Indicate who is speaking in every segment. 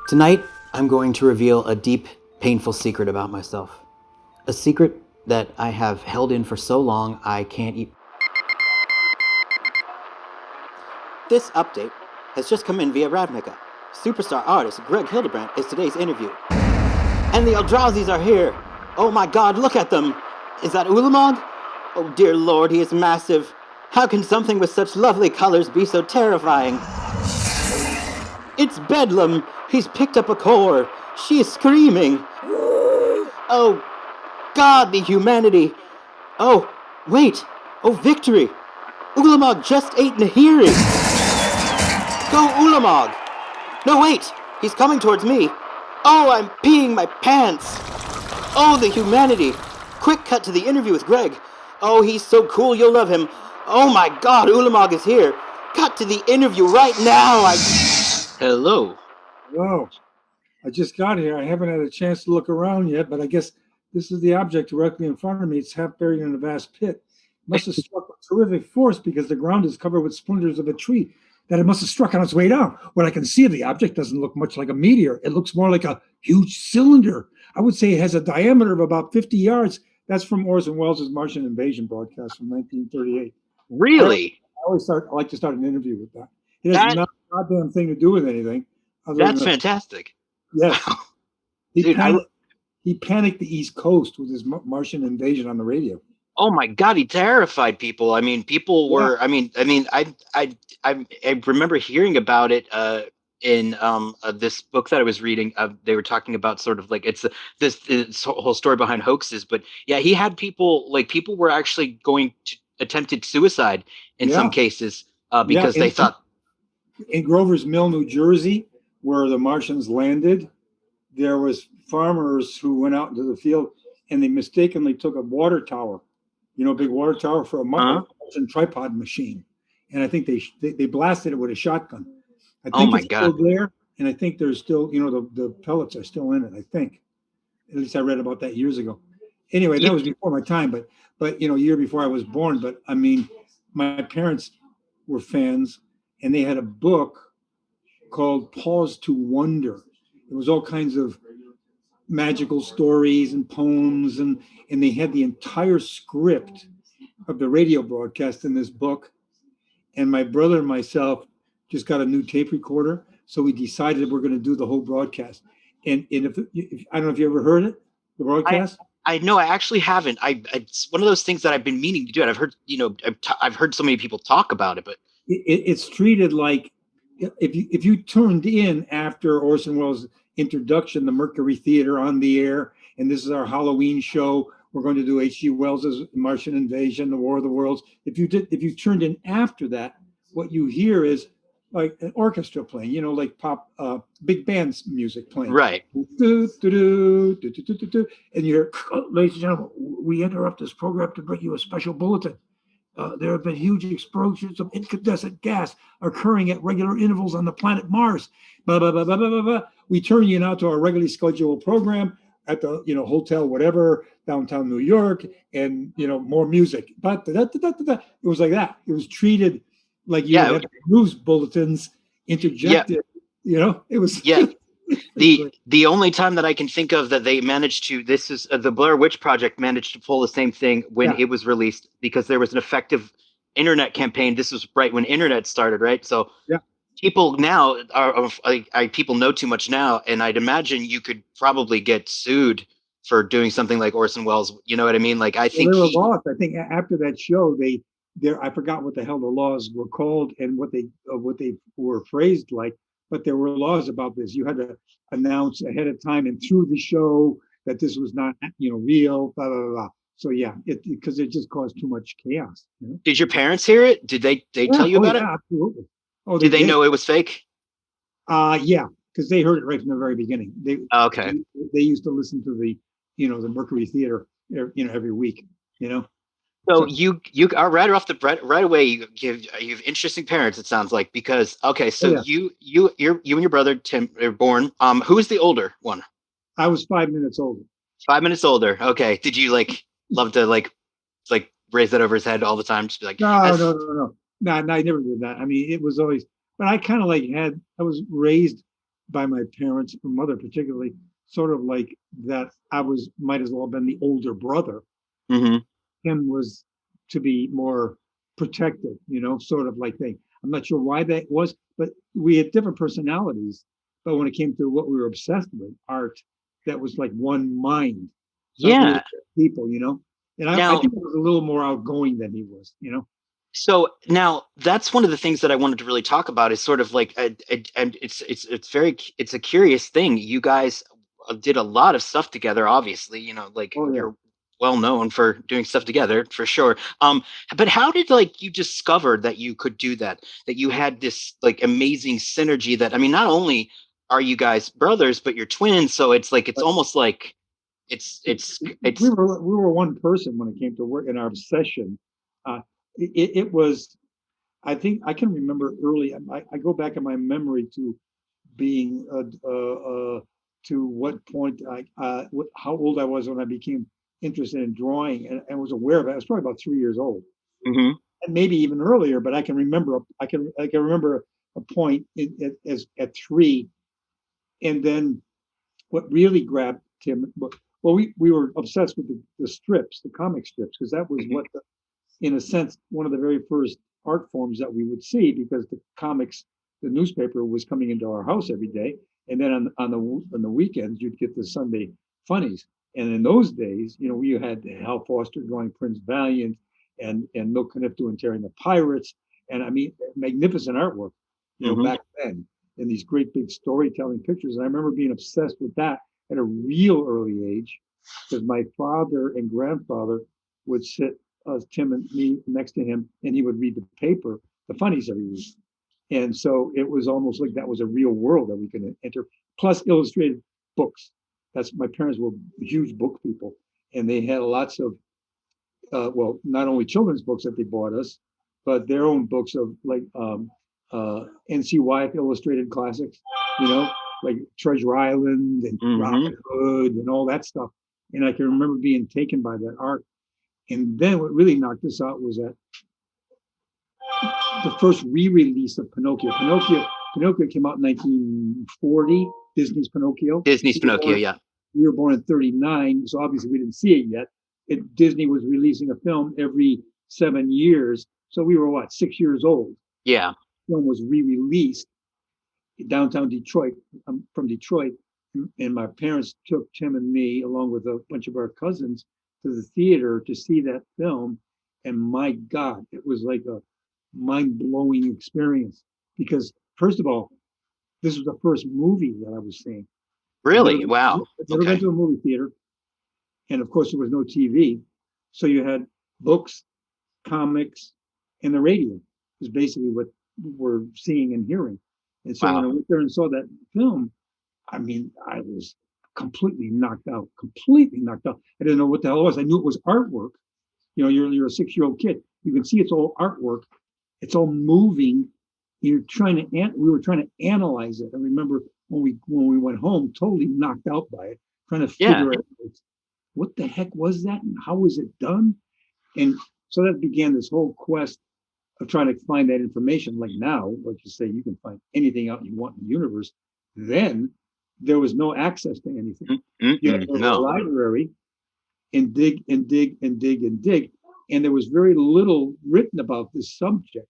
Speaker 1: Tonight, I'm going to reveal a deep, painful secret about myself. A secret that I have held in for so long I can't eat. This update has just come in via Ravnica. Superstar artist Greg Hildebrandt is today's interview. And the Eldrazi's are here! Oh my god, look at them! Is that Ulamog? Oh dear lord, he is massive. How can something with such lovely colors be so terrifying? It's Bedlam! He's picked up a core! She is screaming! Oh, God, the humanity! Oh, wait! Oh, victory! Ulamog just ate Nahiri! Go, Ulamog! No, wait! He's coming towards me! Oh, I'm peeing my pants! Oh, the humanity! Quick cut to the interview with Greg! Oh, he's so cool, you'll love him! Oh my God, Ulamog is here! Cut to the interview right now! Hello.
Speaker 2: Hello. I just got here. I haven't had a chance to look around yet, but I guess this is the object directly in front of me. It's half buried in a vast pit. It must have struck with terrific force because the ground is covered with splinters of a tree that it must have struck on its way down. What I can see of the object doesn't look much like a meteor. It looks more like a huge cylinder. I would say it has a diameter of about 50 yards. That's from Orson Welles' Martian Invasion broadcast from 1938.
Speaker 1: Really?
Speaker 2: I like to start an interview with that. It has not a goddamn thing to do with anything.
Speaker 1: That's fantastic.
Speaker 2: Yes.
Speaker 1: Wow.
Speaker 2: He panicked the East Coast with his Martian Invasion on the radio.
Speaker 1: Oh my God, he terrified people. I mean, people were. Yeah. I remember hearing about it in this book that I was reading. They were talking about sort of like this whole story behind hoaxes. But yeah, he had people were actually going to attempted suicide in some cases because they thought.
Speaker 2: In Grover's Mill, New Jersey, where the Martians landed, there was farmers who went out into the field and they mistakenly took a water tower, a big water tower for a Martian tripod machine. And I think they blasted it with a shotgun. I think it's still there, and I think there's still, the pellets are still in it, I think. At least I read about that years ago. Anyway, that was before my time, but a year before I was born. But I mean, my parents were fans, and they had a book called Pause to Wonder. It was all kinds of magical stories and poems, and they had the entire script of the radio broadcast in this book. And my brother and myself just got a new tape recorder, so we decided we're going to do the whole broadcast. And if I don't know if you ever heard it, the broadcast.
Speaker 1: I know I actually haven't. It's one of those things that I've been meaning to do. And I've heard, I've heard so many people talk about it, but
Speaker 2: it's treated like if you tuned in after Orson Welles' introduction, the Mercury Theater on the air, and this is our Halloween show. We're going to do H.G. Wells's Martian Invasion, The War of the Worlds. If you turned in after that, what you hear is like an orchestra playing, like pop, big band music playing.
Speaker 1: Right.
Speaker 2: And you hear, ladies and gentlemen, we interrupt this program to bring you a special bulletin. There have been huge explosions of incandescent gas occurring at regular intervals on the planet Mars. Blah, blah, blah, blah, blah, blah, blah. We turn you now to our regularly scheduled program at the hotel, whatever, downtown New York, and more music. But it was like that. It was treated like you would have news bulletins interjected. It was
Speaker 1: the only time that I can think of that they managed to, this is the Blair Witch Project managed to pull the same thing when it was released, because there was an effective internet campaign. This was right when internet started, right? So people now people know too much now, and I'd imagine you could probably get sued for doing something like Orson Welles. You know what I mean? Like I think
Speaker 2: there were laws. I think after that show, I forgot what the hell the laws were called and what they were phrased like. But there were laws about this. You had to announce ahead of time and through the show that this was not, real, blah, blah, blah. So because it just caused too much chaos.
Speaker 1: Did your parents hear it? Did they tell you about it?
Speaker 2: Absolutely.
Speaker 1: Did they know it was fake?
Speaker 2: Yeah, because they heard it right from the very beginning. They used to listen to the Mercury Theater, every week.
Speaker 1: So you are right away. You have interesting parents. It sounds like, because you and your brother Tim are born. Who is the older one?
Speaker 2: I was 5 minutes older.
Speaker 1: 5 minutes older. Okay. Did you love to raise that over his head all the time? Just be like,
Speaker 2: no. I never did that. I mean, it was always. But I kind of I was raised by my parents, my mother particularly, sort of like that I might as well have been the older brother.
Speaker 1: Hmm.
Speaker 2: Him was to be more protected, sort of like thing. I'm not sure why that was, but we had different personalities. But when it came to what we were obsessed with, art, that was like one mind. So we were
Speaker 1: Yeah.
Speaker 2: people. And I
Speaker 1: Now,
Speaker 2: think I was a little more outgoing than he was.
Speaker 1: so now that's one of the things that I wanted to really talk about is sort of like and it's a curious thing. You guys did a lot of stuff together, obviously, like
Speaker 2: Oh yeah.
Speaker 1: you're well known for doing stuff together for sure. But how did like you discover that you could do that, that you had this like amazing synergy that, I mean, not only are you guys brothers, but you're twins, so it's like it's
Speaker 2: But
Speaker 1: almost like
Speaker 2: we
Speaker 1: it's
Speaker 2: were one person when it came to work in our obsession. It was. I think I can remember early. I go back in my memory to being to what point how old I was when I became interested in drawing and was aware of it. I was probably about 3 years old,
Speaker 1: Mhm.
Speaker 2: and maybe even earlier. But I can remember I can remember a point as at three, and then what really grabbed Tim. Well, we were obsessed with the strips, the comic strips, because that was
Speaker 1: Mhm.
Speaker 2: what in a sense, one of the very first art forms that we would see because the comics, the newspaper was coming into our house every day. And then on the weekends, you'd get the Sunday funnies. And in those days, we had Hal Foster drawing Prince Valiant and Milt Caniff doing Tearing the Pirates. And I mean, magnificent artwork,
Speaker 1: Mhm.
Speaker 2: back then, and these great big storytelling pictures. And I remember being obsessed with that at a real early age because my father and grandfather would sit Tim and me next to him, and he would read the paper, the funnies every week. And so it was almost like that was a real world that we could enter, plus illustrated books. That's my parents were huge book people, and they had lots of, well, not only children's books that they bought us, but their own books of like NC Wyeth illustrated classics, like Treasure Island and
Speaker 1: Mhm.
Speaker 2: Robin Hood and all that stuff. And I can remember being taken by that art. And then what really knocked us out was that the first re-release of Pinocchio. Pinocchio came out in 1940. Disney's Pinocchio.
Speaker 1: Disney's
Speaker 2: We were
Speaker 1: Pinocchio,
Speaker 2: born,
Speaker 1: yeah.
Speaker 2: we were born in 39, so obviously we didn't see it yet. Disney was releasing a film every 7 years, so we were what, 6 years old.
Speaker 1: Yeah.
Speaker 2: The film was re-released in downtown Detroit. I'm from Detroit, and my parents took Tim and me along with a bunch of our cousins to the theater to see that film. And my God, it was like a mind-blowing experience because first of all, this was the first movie that I was seeing.
Speaker 1: Really? Wow.
Speaker 2: I'd never been
Speaker 1: Okay.
Speaker 2: to a movie theater, and of course there was no TV, so you had books, comics, and the radio is basically what we're seeing and hearing. And so when
Speaker 1: Wow.
Speaker 2: I went there and saw that film, I mean, I was completely knocked out, completely knocked out. I didn't know what the hell it was. I knew it was artwork. You're a 6 year old kid. You can see it's all artwork. It's all moving. We were trying to analyze it. I remember when we went home, totally knocked out by it, trying to
Speaker 1: Yeah.
Speaker 2: figure out what the heck was that and how was it done. And so that began this whole quest of trying to find that information. Like now, like you say, you can find anything out you want in the universe. Then there was no access to anything. You had to
Speaker 1: Mm-mm.
Speaker 2: go to a
Speaker 1: No.
Speaker 2: library and dig and dig and dig and dig. And there was very little written about this subject.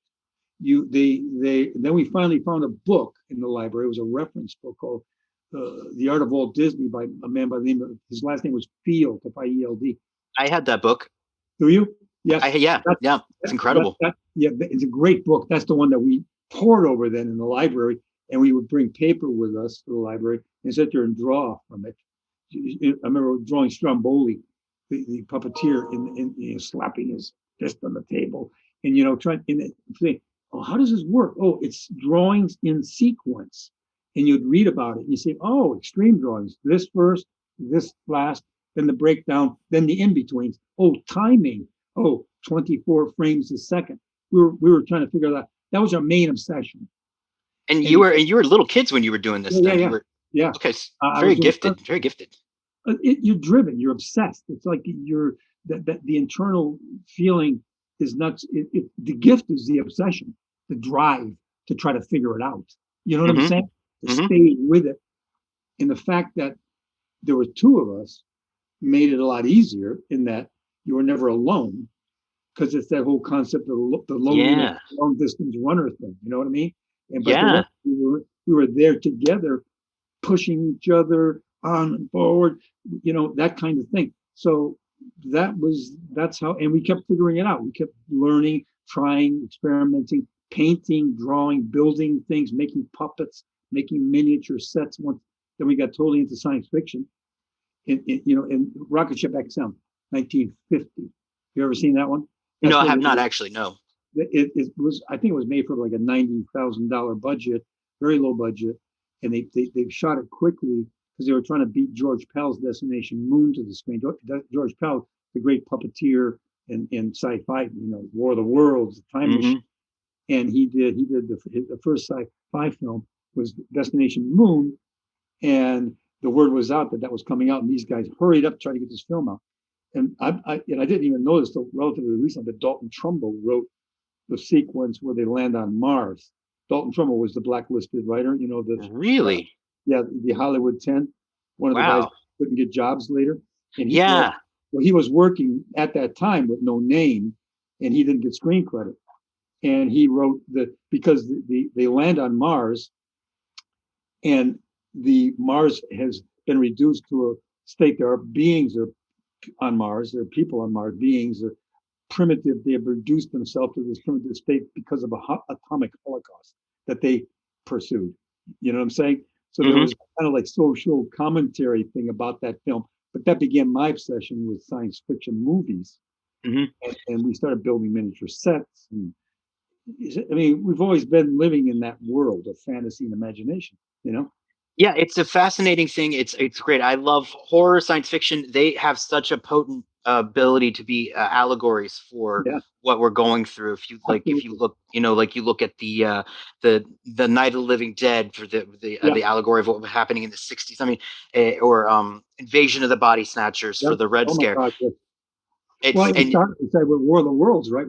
Speaker 2: Then we finally found a book in the library. It was a reference book called The Art of Walt Disney by a man by the name of, his last name was Field, F-I-E-L-D.
Speaker 1: I had that book.
Speaker 2: Do you? Yes.
Speaker 1: Yeah,
Speaker 2: That,
Speaker 1: yeah. It's incredible.
Speaker 2: yeah, it's a great book. That's the one that we poured over then in the library, and we would bring paper with us to the library and sit there and draw from it. I remember drawing Stromboli, the puppeteer, slapping his fist on the table, and trying and saying, "Oh, how does this work? Oh, it's drawings in sequence." And you'd read about it, and you say, "Oh, extreme drawings. This first, this last, then the breakdown, then the in betweens. Oh, timing. Oh, 24 frames a second." We were trying to figure that. That was our main obsession.
Speaker 1: And
Speaker 2: And
Speaker 1: you were little kids when you were doing this
Speaker 2: yeah,
Speaker 1: then.
Speaker 2: yeah,
Speaker 1: You were
Speaker 2: yeah.
Speaker 1: okay,
Speaker 2: I
Speaker 1: very
Speaker 2: was doing
Speaker 1: gifted, very gifted.
Speaker 2: you're driven, you're obsessed. It's like that the internal feeling is nuts. The gift is the obsession, the drive to try to figure it out. You know what I'm
Speaker 1: Hmm.
Speaker 2: saying? to
Speaker 1: Hmm.
Speaker 2: stay with it. And the fact that there were two of us made it a lot easier in that you were never alone, because it's that whole concept of the loneliness,
Speaker 1: Yeah.
Speaker 2: long distance runner thing. You know what I mean? And but the
Speaker 1: Yeah.
Speaker 2: rest we were there together, pushing each other on and forward. That kind of thing. So that's how, and we kept figuring it out. We kept learning, trying, experimenting, painting, drawing, building things, making puppets, making miniature sets. Once then, we got totally into science fiction. In Rocket Ship XM, 1950. You ever seen that one?
Speaker 1: No,
Speaker 2: That's
Speaker 1: I
Speaker 2: what
Speaker 1: have not actually. No.
Speaker 2: it was. I think it was made for like a $90,000 budget, very low budget, and they shot it quickly because they were trying to beat George Pell's Destination Moon to the screen. George Pell, the great puppeteer in sci-fi, War of the Worlds, Time Machine,
Speaker 1: Hmm.
Speaker 2: and he did the first sci-fi film was Destination Moon, and the word was out that was coming out, and these guys hurried up to try to get this film out. And I didn't even know this till relatively recently, but Dalton Trumbo wrote the sequence where they land on Mars. Dalton Trumbo was the blacklisted writer,
Speaker 1: Really?
Speaker 2: yeah, the Hollywood 10, one of the guys
Speaker 1: Wow.
Speaker 2: who couldn't get jobs later. And
Speaker 1: Yeah.
Speaker 2: he was working at that time with no name, and he didn't get screen credit. And he wrote because they land on Mars, and the Mars has been reduced to a state. There are beings on Mars. There are people on Mars. Beings are primitive. They have reduced themselves to this primitive state because of a atomic holocaust that they pursued. You know what I'm saying? So there
Speaker 1: Hmm.
Speaker 2: was kind of like social commentary thing about that film. But that began my obsession with science fiction movies,
Speaker 1: Hmm.
Speaker 2: and we started building miniature sets. And I mean, we've always been living in that world of fantasy and imagination. You know?
Speaker 1: Yeah, it's a fascinating thing. It's great. I love horror, science fiction. They have such a potent ability to be allegories for
Speaker 2: Yeah,
Speaker 1: what we're going through. If you
Speaker 2: absolutely.
Speaker 1: look, like you look at the Night of the Living Dead for
Speaker 2: Yeah,
Speaker 1: the allegory of what was happening in the '60s. I mean, or Invasion of the Body Snatchers
Speaker 2: yeah.
Speaker 1: for the Red
Speaker 2: Oh my
Speaker 1: Scare.
Speaker 2: God. Yeah. Well,
Speaker 1: It's
Speaker 2: it
Speaker 1: and
Speaker 2: started with War of the Worlds, right?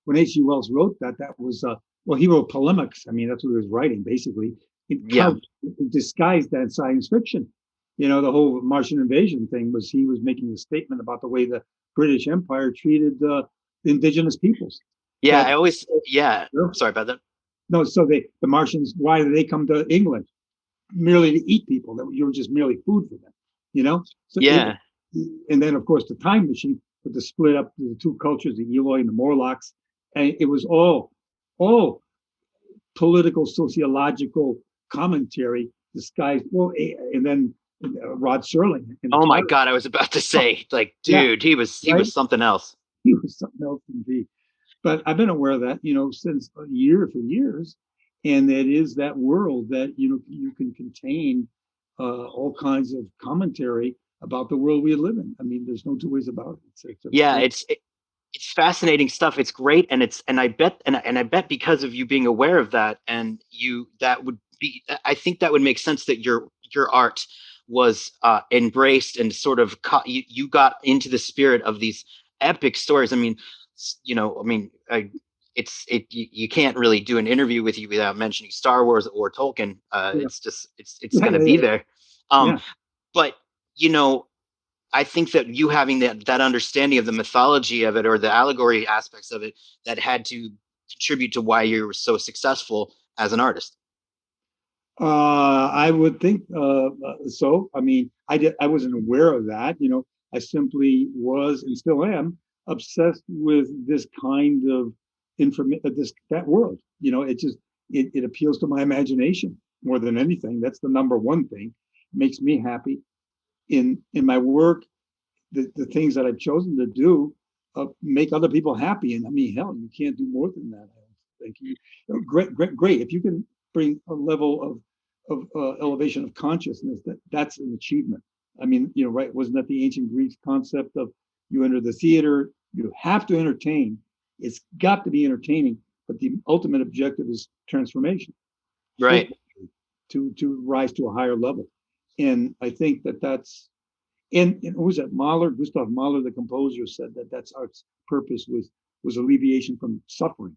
Speaker 2: When H.G. Wells wrote that was well, he wrote polemics. I mean, that's what he was writing basically. It
Speaker 1: Yeah,
Speaker 2: couched, disguised that science fiction. The whole Martian invasion thing was he was making a statement about the way the British Empire treated the indigenous peoples.
Speaker 1: yeah.
Speaker 2: That
Speaker 1: I always yeah. Sorry about that.
Speaker 2: no, so the Martians, why did they come to England? Merely to eat people. That you were just merely food for them. So
Speaker 1: Yeah,
Speaker 2: and then of course the time machine with the split up the two cultures, the Eloi and the Morlocks, and it was all political sociological commentary disguised. Well, and then Rod Serling and the
Speaker 1: oh my
Speaker 2: Twilight.
Speaker 1: God, I was about to say, like,
Speaker 2: Yeah,
Speaker 1: dude, he
Speaker 2: right.
Speaker 1: was something else.
Speaker 2: He was something else indeed. But I've been aware of that, since a year for years, and it is that world that you can contain all kinds of commentary about the world we live in. I mean, there's no two ways about it. It's a
Speaker 1: Yeah,
Speaker 2: great,
Speaker 1: it's fascinating stuff. It's great, and I bet because of you being aware of that, and you that would be I think that would make sense that your art was embraced and sort of you got into the spirit of these epic stories. I mean, you can't really do an interview with you without mentioning Star Wars or Tolkien.
Speaker 2: yeah,
Speaker 1: It's
Speaker 2: yeah,
Speaker 1: gonna
Speaker 2: yeah,
Speaker 1: be
Speaker 2: yeah,
Speaker 1: there. Um,
Speaker 2: yeah.
Speaker 1: but you know I think that you having that understanding of the mythology of it or the allegory aspects of it that had to contribute to why you were so successful as an artist.
Speaker 2: I would think so. I mean, I wasn't aware of that. I simply was and still am obsessed with this kind of information, that world. It appeals to my imagination more than anything. That's the number one thing. It makes me happy in my work. The things that I've chosen to do make other people happy. And I mean, hell, you can't do more than that. I don't think great, great, great. If you can bring a level of elevation of consciousness, that's an achievement. I mean, right? Wasn't that the ancient Greek concept of you enter the theater, you have to entertain. It's got to be entertaining, but the ultimate objective is transformation,
Speaker 1: Right.
Speaker 2: hopefully, to rise to a higher level. And I think that's and who was that? Mahler, Gustav Mahler, the composer, said that that's art's purpose was alleviation from suffering.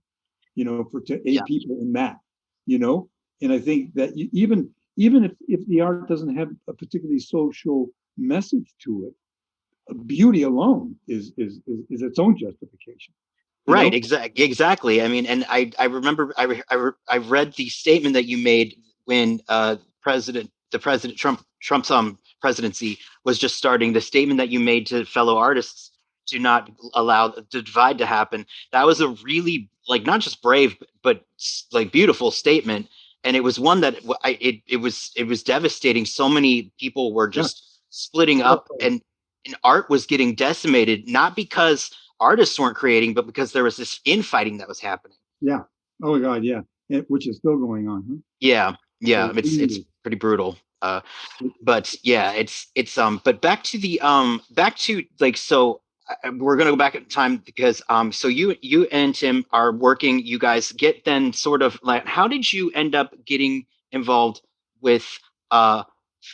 Speaker 2: For to aid
Speaker 1: Yeah.
Speaker 2: people in that. You know, and I think that even even if the art doesn't have a particularly social message to it, beauty alone is its own justification. You
Speaker 1: Right,
Speaker 2: know?
Speaker 1: exactly. I mean, and I remember I read the statement that you made when President Trump's presidency was just starting. The statement that you made to fellow artists to not allow the divide to happen. That was a really, like, not just brave but like beautiful statement, and it was one that it was devastating. So many people were
Speaker 2: Yeah.
Speaker 1: just splitting up, and art was getting decimated, not because artists weren't creating, but because there was this infighting that was happening.
Speaker 2: Yeah. Oh my God. Yeah. Which is still going on. Huh?
Speaker 1: Yeah, yeah,
Speaker 2: So,
Speaker 1: it's pretty brutal. But yeah, but back to like, so we're gonna go back in time because so you and Tim are working. You guys get then sort of like, how did you end up getting involved with uh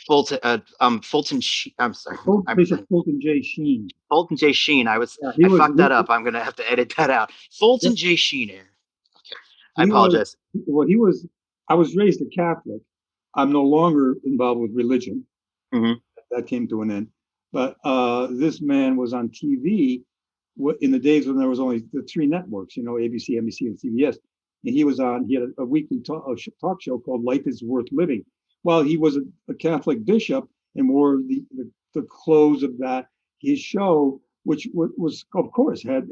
Speaker 1: Fulton I'm sorry,
Speaker 2: Bishop Fulton J. Sheen.
Speaker 1: Fulton J. Sheen.
Speaker 2: Yeah,
Speaker 1: I fucked that up. I'm gonna have to edit that out. Fulton J. Sheen. Okay, I
Speaker 2: he was,
Speaker 1: apologize.
Speaker 2: well, he was, I was raised a Catholic. I'm no longer involved with religion.
Speaker 1: Hmm.
Speaker 2: That came to an end. But this man was on TV in the days when there was only the three networks, ABC, NBC, and CBS. And he had a weekly talk show called Life is Worth Living. Well, he was a Catholic bishop and wore the clothes of that. His show, which was, of course, had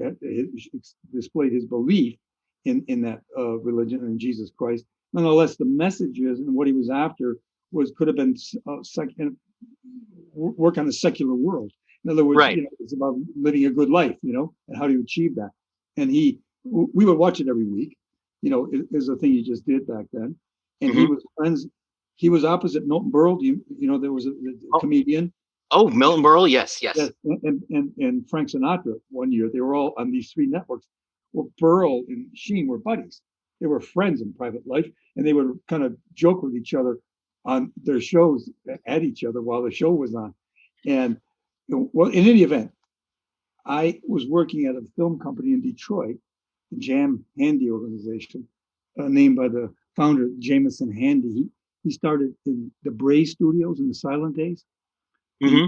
Speaker 2: displayed his belief in that religion and Jesus Christ. Nonetheless, the messages and what he was after could have been work on a secular world. In other words,
Speaker 1: Right.
Speaker 2: it's about living a good life, and how do you achieve that? And we would watch it every week. It is a thing he just did back then. And he
Speaker 1: Hmm.
Speaker 2: was friends. He was opposite Milton Berle. There was a
Speaker 1: Oh,
Speaker 2: comedian.
Speaker 1: oh, Milton Berle. Yes,
Speaker 2: Yes,
Speaker 1: yes.
Speaker 2: and Frank Sinatra one year. They were all on these three networks. Well, Berle and Sheen were buddies. They were friends in private life, and they would kind of joke with each other on their shows at each other while the show was on. And well, in any event, I was working at a film company in Detroit, the Jam Handy organization, named by the founder, Jameson Handy. He started in the Bray Studios in the silent days. He,
Speaker 1: Hmm.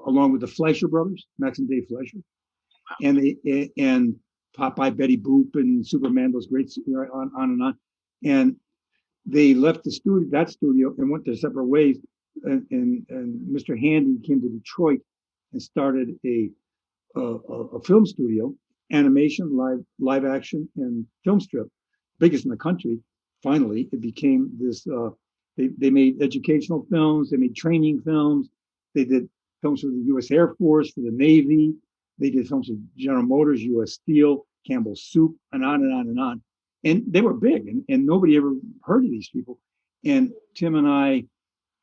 Speaker 2: along with the Fleischer brothers, Max and Dave Fleischer, and Popeye, Betty Boop, and Superman, those great, on and on. And they left that studio, and went their separate ways. And Mr. Handy came to Detroit and started a film studio, animation, live action, and film strip, biggest in the country. Finally, it became this. They made educational films. They made training films. They did films for the U.S. Air Force, for the Navy. They did films for General Motors, U.S. Steel, Campbell Soup, and on and on and on. And they were big, and nobody ever heard of these people. And Tim and I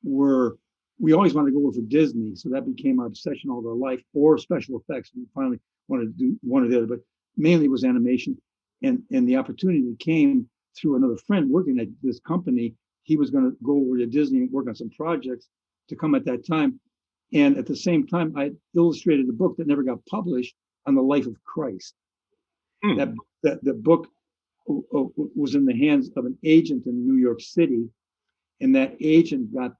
Speaker 2: we always wanted to go over for Disney, so that became our obsession all our life, or special effects. We finally wanted to do one or the other, but mainly it was animation. And the opportunity came through another friend working at this company. He was going to go over to Disney and work on some projects to come at that time. And at the same time, I illustrated a book that never got published on the life of Christ.
Speaker 1: Hmm.
Speaker 2: That the book was in the hands of an agent in New York City, and that agent got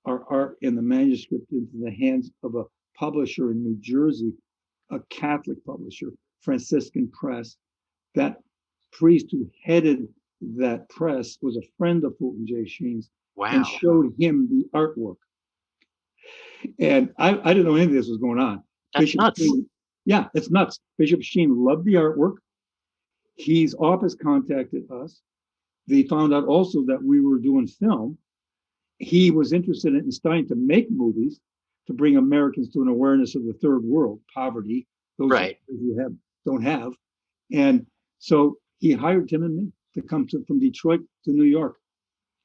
Speaker 2: our art in the manuscript into the hands of a publisher in New Jersey, a Catholic publisher, Franciscan Press. That priest who headed that press was a friend of Fulton J. Sheen's and
Speaker 1: Wow.
Speaker 2: showed him the artwork. And I didn't know any of this was going on.
Speaker 1: That's
Speaker 2: Bishop
Speaker 1: nuts.
Speaker 2: Sheen, yeah, it's nuts. Bishop Sheen loved the artwork. His office contacted us. They found out also that we were doing film. He was interested in starting to make movies to bring Americans to an awareness of the third world, poverty, those
Speaker 1: Right.
Speaker 2: who don't have. And so he hired Tim and me to come from Detroit to New York.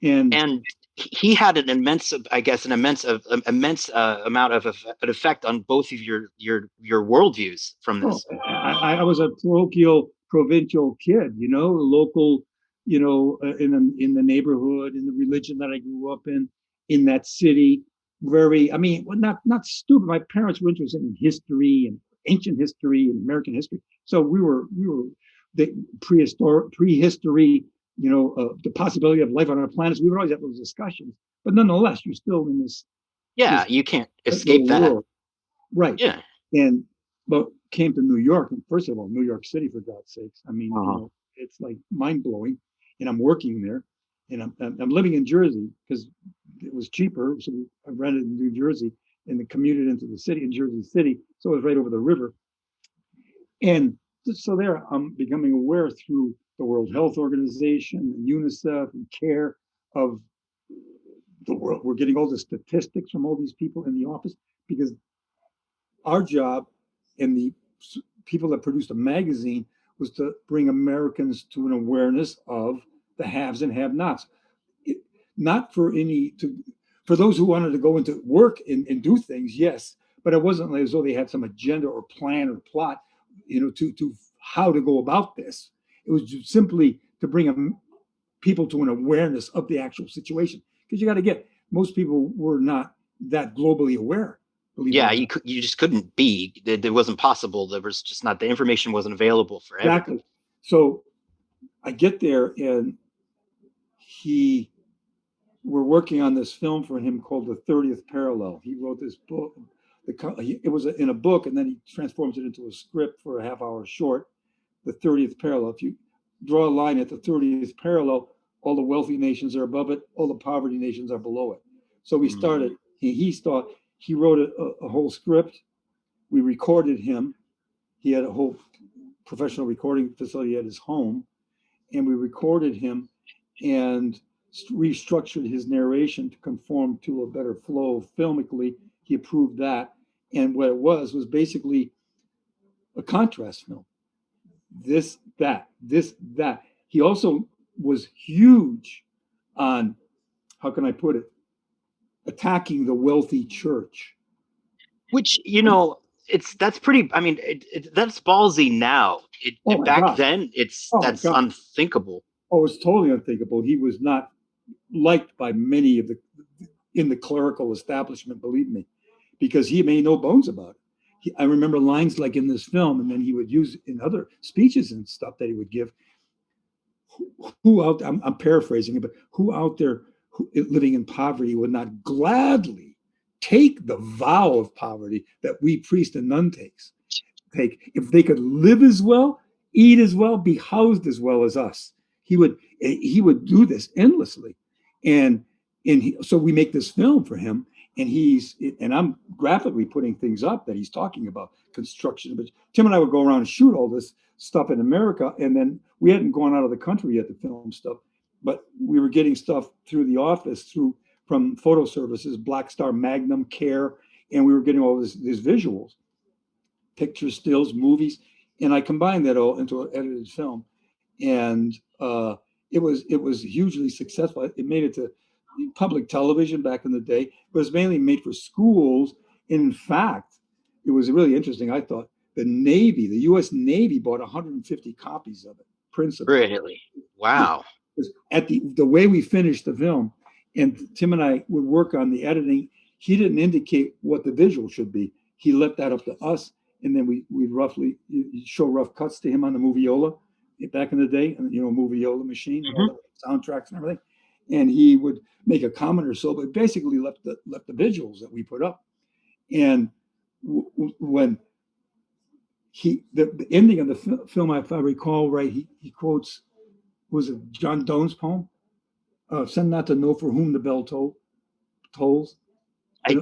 Speaker 2: And
Speaker 1: And he had an immense, I guess, an immense amount of an effect on both of your worldviews from this.
Speaker 2: I was a parochial, provincial kid, local, in the neighborhood, in the religion that I grew up in that city. I mean, well, not stupid. My parents were interested in history and ancient history and American history. So we were the prehistory the possibility of life on other planets. We would always have those discussions, but nonetheless, you're still in
Speaker 1: Yeah,
Speaker 2: this
Speaker 1: you can't escape
Speaker 2: little
Speaker 1: that.
Speaker 2: world, right?
Speaker 1: Yeah.
Speaker 2: And but came to New York, and first of all, New York City, for God's sakes. I mean,
Speaker 1: Uh-huh.
Speaker 2: it's like mind blowing. And I'm working there, and I'm living in Jersey because it was cheaper, so I rented in New Jersey and then commuted into the city in Jersey City, so it was right over the river. And so there, I'm becoming aware through the World Health Organization and UNICEF and CARE of the world. We're getting all the statistics from all these people in the office because our job and the people that produced a magazine was to bring Americans to an awareness of the haves and have-nots. Not for for those who wanted to go into work and do things, yes, but it wasn't like as though they had some agenda or plan or plot, to how to go about this. It was just simply to bring people to an awareness of the actual situation. Because you got to get, most people were not that globally aware.
Speaker 1: Yeah, you just couldn't be. It wasn't possible. There was just not, the information wasn't available for everybody.
Speaker 2: Exactly. So I get there, and we're working on this film for him called The 30th Parallel. He wrote this book. It was in a book, and then he transforms it into a script for a half-hour short, The 30th Parallel. If you draw a line at the 30th parallel, all the wealthy nations are above it, all the poverty nations are below it. So we started, he wrote a whole script. We recorded him. He had a whole professional recording facility at his home, and we recorded him and restructured his narration to conform to a better flow filmically. He approved that. And what it was basically a contrast film. This, that, this, that. He also was huge on, how can I put it, attacking the wealthy church.
Speaker 1: Which, that's pretty, I mean, that's ballsy now.
Speaker 2: Oh my
Speaker 1: Back
Speaker 2: God.
Speaker 1: then,
Speaker 2: Oh my
Speaker 1: that's
Speaker 2: God.
Speaker 1: unthinkable.
Speaker 2: Oh, it's totally unthinkable. He was not liked by many in the clerical establishment, believe me, because he made no bones about it. I remember lines like in this film, and then he would use in other speeches and stuff that he would give. I'm paraphrasing it, but who out there living in poverty would not gladly take the vow of poverty that we priest and nun take if they could live as well, eat as well, be housed as well as us? He would do this endlessly, and so we make this film for him, and I'm graphically putting things up that he's talking about construction. But Tim and I would go around and shoot all this stuff in America, and then we hadn't gone out of the country yet to film stuff, but we were getting stuff through the office from photo services, Black Star, Magnum, Care, and we were getting all these visuals, pictures, stills, movies, and I combined that all into an edited film, and it was hugely successful. It made it to public television back in the day. It was mainly made for schools. In fact, it was really interesting. I thought the U.S. Navy bought 150 copies of it, prints of it.
Speaker 1: Really? Wow.
Speaker 2: At the way we finished the film, and Tim and I would work on the editing, he didn't indicate what the visual should be. He left that up to us, and then we'd roughly show rough cuts to him on the Moviola back in the day, Moviola machine, and all the soundtracks and everything. And he would make a comment or so, but basically left the visuals that we put up. And when the ending of the film, if I recall right, he quotes, was it John Donne's poem? Send not to know for whom the bell tolls.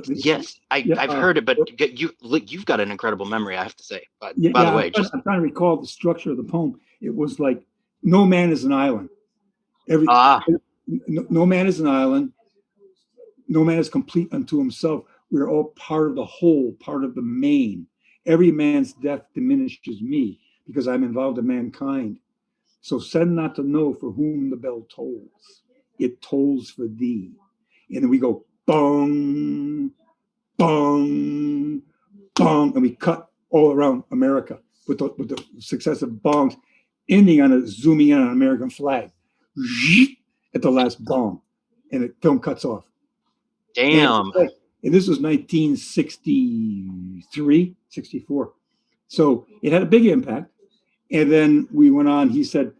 Speaker 1: Yes, I've heard it, but you've got an incredible memory, I have to say. But by the way,
Speaker 2: I'm trying to recall the structure of the poem. It was like, no man is an island. No man is an island. No man is complete unto himself. We're all part of the whole, part of the main. Every man's death diminishes me because I'm involved in mankind. So send not to know for whom the bell tolls. It tolls for thee. And then we go bong, bong, bong, and we cut all around America with the successive bongs, ending on zooming in on an American flag at the last bong, and the film cuts off.
Speaker 1: Damn.
Speaker 2: And this was 1963, 64. So it had a big impact. And then we went on. He said,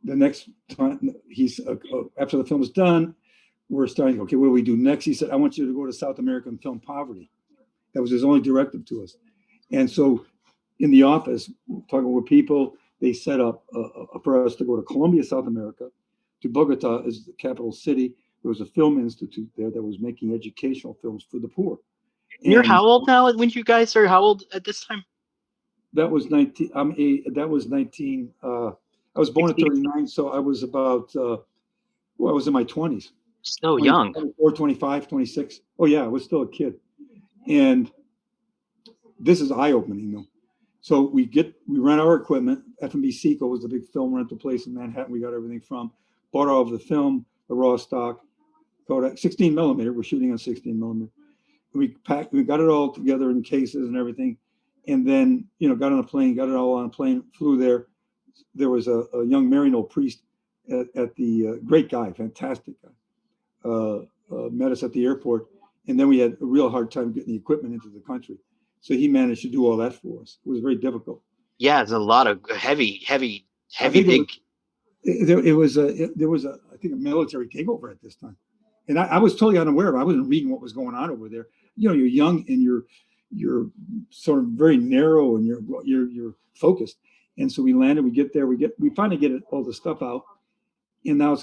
Speaker 2: the next time after the film was done, we're starting, okay, what do we do next? He said, I want you to go to South America and film poverty. That was his only directive to us. And so in the office, talking with people, they set up for us to go to Colombia, South America, to Bogota as the capital city. There was a film institute there that was making educational films for the poor.
Speaker 3: And you're how old now when you guys are how old at this time?
Speaker 2: That was 19. That was 19. I was born in 39, so I was about, I was in my 20s.
Speaker 3: So young.
Speaker 2: 24, 25, 26. Oh, yeah, I was still a kid. And this is eye-opening, though. So we rent our equipment. F&B Seco was the big film rental place in Manhattan. We got everything from. Bought all of the film, the raw stock, Kodak, 16 millimeter. We're shooting on 16 millimeter. We got it all together in cases and everything. And then, got on a plane, got it all on a plane, flew there. There was a young Marino priest at the great guy, fantastic guy, met us at the airport. And then we had a real hard time getting the equipment into the country. So he managed to do all that for us. It was very difficult.
Speaker 3: Yeah, it's a lot of heavy, big.
Speaker 2: There was I think a military takeover at this time. And I was totally unaware of it. I wasn't reading what was going on over there. You're young and you're sort of very narrow and you're focused. And so we landed, we get there, we finally get all the stuff out. And now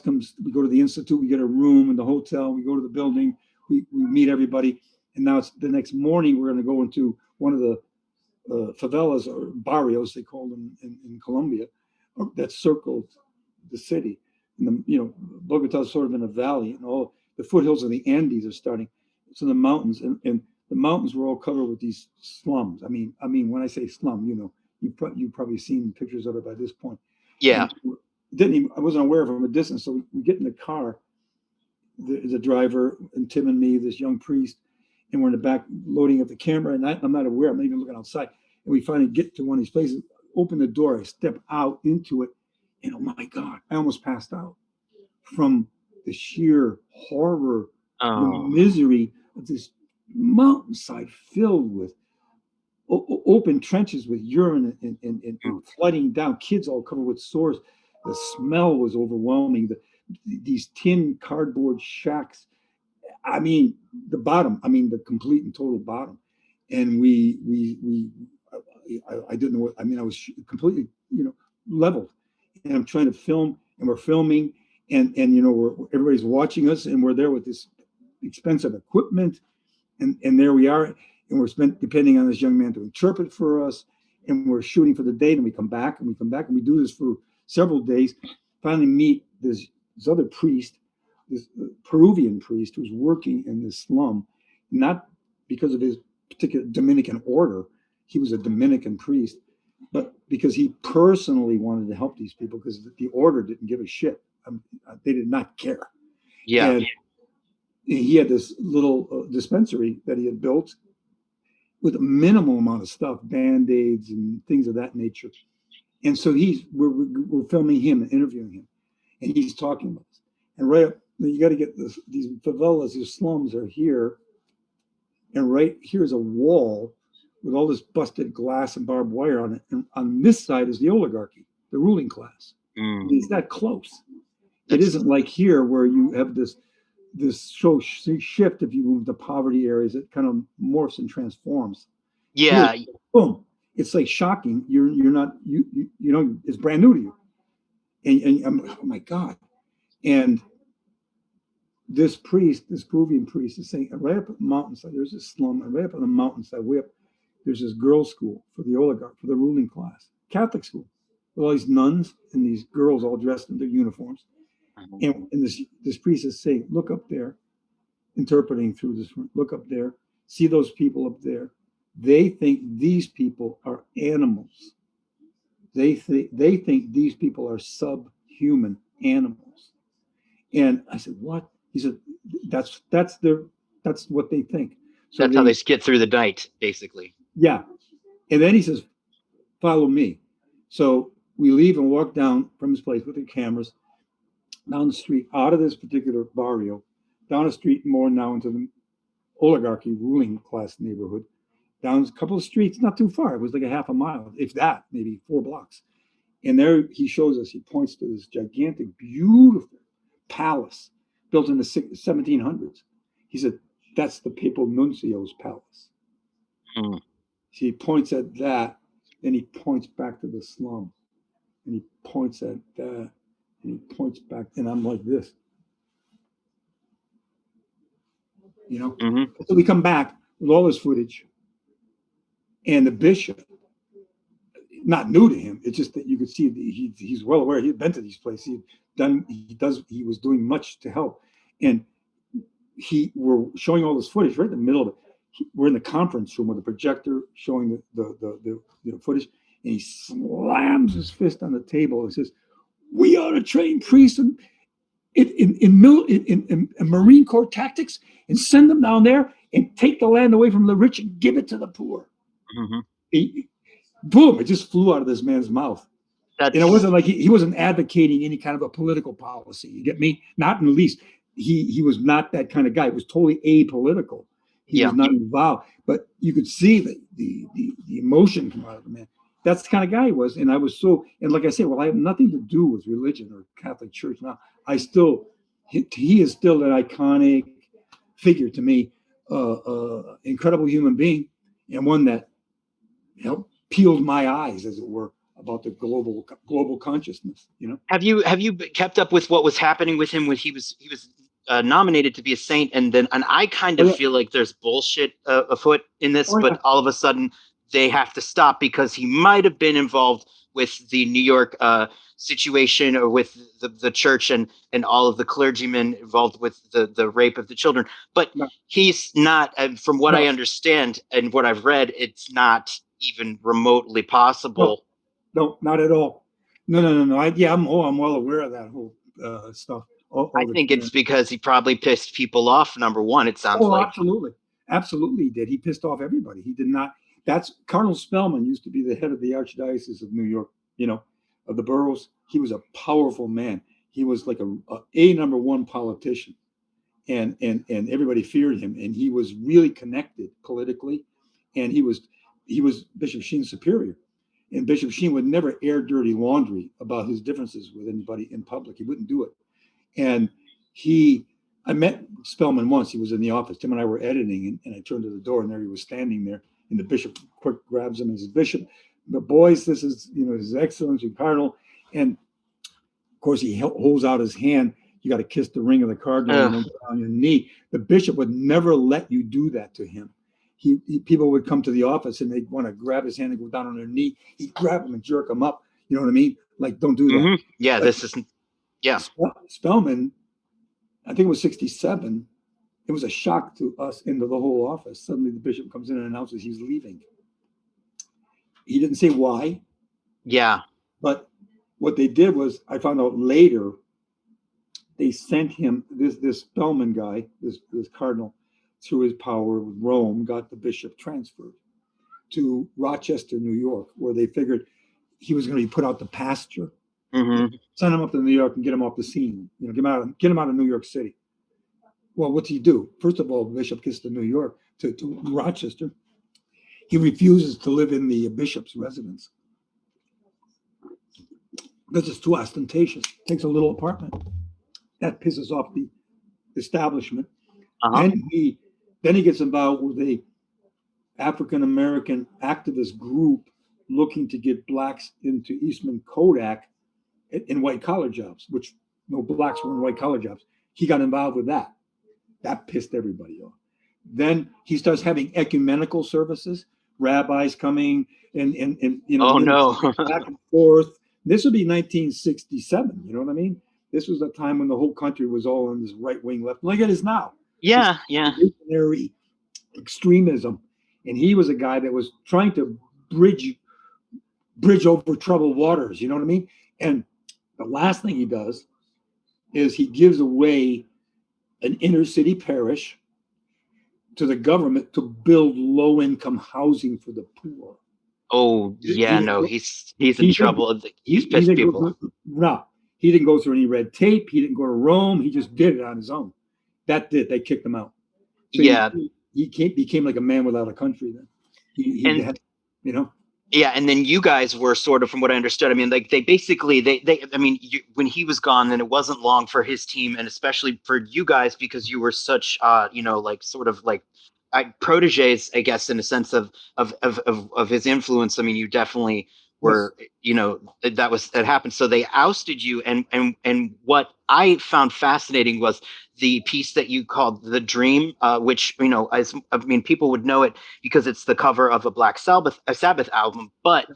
Speaker 2: we go to the institute, we get a room in the hotel, we go to the building, we meet everybody. And now it's the next morning, we're going to go into one of the favelas or barrios, they call them in Colombia, that circled the city. And Bogota is sort of in a valley, and all the foothills of the Andes are starting. So the mountains, and the mountains were all covered with these slums. I mean, when I say slum, you've probably seen pictures of it by this point.
Speaker 3: Yeah.
Speaker 2: I wasn't aware from a distance. So we get in the car, the driver and Tim and me, this young priest, and we're in the back loading up the camera. And I'm not aware. I'm not even looking outside. And we finally get to one of these places, open the door. I step out into it. And oh my God, I almost passed out from the sheer horror, the misery of this mountainside filled with open trenches with urine and flooding down, kids all covered with sores. The smell was overwhelming. These tin cardboard shacks. I mean, the complete and total bottom. And I didn't know what, I was completely, leveled. And I'm trying to film, and we're filming, and everybody's watching us, and we're there with this expensive equipment, and there we are, and we're depending on this young man to interpret for us, and we're shooting for the day, and we come back, and we do this for several days. Finally meet this other priest, this Peruvian priest who's working in this slum, not because of his particular Dominican order. He was a Dominican priest, but because he personally wanted to help these people, because the order didn't give a shit. They did not care.
Speaker 3: Yeah.
Speaker 2: And he had this little dispensary that he had built with a minimal amount of stuff, Band-Aids and things of that nature. And so we're filming him and interviewing him, and he's talking with us. And right up, you got to get these favelas, these slums are here, and right here's a wall with all this busted glass and barbed wire on it. And on this side is the oligarchy, the ruling class. It's that close. It isn't like here where you have this shift if you move to poverty areas. It kind of morphs and transforms.
Speaker 3: Yeah.
Speaker 2: Here, boom. It's like shocking. You're not it's brand new to you. And I'm, oh my God. And this Peruvian priest is saying, right up at the mountainside, there's this slum, and right up on the mountainside, way up, there's this girls' school for the oligarch, for the ruling class, Catholic school, with all these nuns and these girls all dressed in their uniforms. And this priest is saying, look up there, interpreting through this, look up there, see those people up there. They think these people are animals. They think these people are subhuman animals. And I said, what? He said, that's what they think. So
Speaker 3: that's how they get through the night, basically.
Speaker 2: Yeah. And then he says, follow me. So we leave and walk down from his place with the cameras down the street, out of this particular barrio, down the street more now into the oligarchy ruling class neighborhood, down a couple of streets, not too far. It was like a half a mile, if that, maybe 4 blocks. And there he shows us, he points to this gigantic, beautiful palace built in the 1700s. He said, that's the papal nuncio's palace.
Speaker 3: Hmm.
Speaker 2: So he points at that, then he points back to the slum. And he points at that, and he points back, and I'm like this. You know?
Speaker 3: Mm-hmm.
Speaker 2: So we come back with all this footage, and the bishop, not new to him, it's just that you could see that he's well aware, he'd been to these places, he was doing much to help. And we're showing all this footage right in the middle of it. We're in the conference room with a projector showing the footage, and he slams his fist on the table and says, "We ought to train priests in Marine Corps tactics and send them down there and take the land away from the rich and give it to the poor."
Speaker 3: Mm-hmm.
Speaker 2: Boom! It just flew out of this man's mouth. And it wasn't like he wasn't advocating any kind of a political policy. You get me? Not in the least. He was not that kind of guy. It was totally apolitical. He was not involved. But you could see the emotion come out of the man. That's the kind of guy he was. And I was so, and like I said, well, I have nothing to do with religion or Catholic Church now. He is still an iconic figure to me, incredible human being, and one that helped peeled my eyes, as it were, about the global consciousness.
Speaker 3: Have you kept up with what was happening with him when he was nominated to be a saint, and I kind of feel like there's bullshit afoot in this, but all of a sudden they have to stop because he might have been involved with the New York situation, or with the church and all of the clergymen involved with the rape of the children. But he's not, from what I understand and what I've read, it's not even remotely possible.
Speaker 2: No, not at all. No. I'm well aware of that whole stuff.
Speaker 3: I think it's because he probably pissed people off. Number one, it sounds like.
Speaker 2: Absolutely, he did. He pissed off everybody. He did not. That's Cardinal Spellman used to be the head of the Archdiocese of New York. Of the boroughs. He was a powerful man. He was like a number one politician, and everybody feared him. And he was really connected politically, and he was Bishop Sheen's superior. And Bishop Sheen would never air dirty laundry about his differences with anybody in public. He wouldn't do it. And I met Spellman once. He was in the office. Tim and I were editing, and I turned to the door, and there he was standing there. And the bishop quick grabs him and says, "Bishop, the boys, this is, His Excellency Cardinal." And of course, he holds out his hand. You got to kiss the ring of the cardinal and then go on your knee. The bishop would never let you do that to him. People would come to the office and they'd want to grab his hand and go down on their knee. He'd grab him and jerk him up. You know what I mean? Like, don't do that.
Speaker 3: Mm-hmm. Yeah,
Speaker 2: but Spellman, I think it was 1967. It was a shock to us into the whole office. Suddenly the bishop comes in and announces he's leaving. He didn't say why.
Speaker 3: Yeah.
Speaker 2: But what they did was, I found out later, they sent him, this Spellman guy, this cardinal, through his power with Rome, got the bishop transferred to Rochester, New York, where they figured he was going to be put out to pasture.
Speaker 3: Mm-hmm.
Speaker 2: Send him up to New York and get him off the scene. Get him out of New York City. Well, what's he do? First of all, the bishop gets to New York, to Rochester. He refuses to live in the bishop's residence because it's too ostentatious. Takes a little apartment. That pisses off the establishment.
Speaker 3: Uh-huh.
Speaker 2: Then he gets involved with a African American activist group looking to get blacks into Eastman Kodak in white collar jobs, which no blacks were in white collar jobs. He got involved with that. That pissed everybody off. Then he starts having ecumenical services, rabbis coming and back and forth. This would be 1967. You know what I mean? This was a time when the whole country was all on this right wing left, like it is now.
Speaker 3: Yeah.
Speaker 2: Revolutionary extremism, and he was a guy that was trying to bridge over troubled waters. You know what I mean? And the last thing he does is he gives away an inner city parish to the government to build low income housing for the poor.
Speaker 3: Oh yeah, he's in trouble. He's pissed people.
Speaker 2: No, he didn't go through any red tape. He didn't go to Rome. He just did it on his own. They kicked him out. So
Speaker 3: yeah,
Speaker 2: he became like a man without a country. Then he had,
Speaker 3: Yeah, and then you guys were sort of, from what I understood, I mean, like they basically I mean, when he was gone, then it wasn't long for his team, and especially for you guys because you were such, like sort of like proteges, I guess, in a sense of his influence. I mean, you definitely
Speaker 2: Yes.
Speaker 3: were, that happened. So they ousted you, and what I found fascinating was the piece that you called "The Dream," which as I mean, people would know it because it's the cover of a Sabbath album, but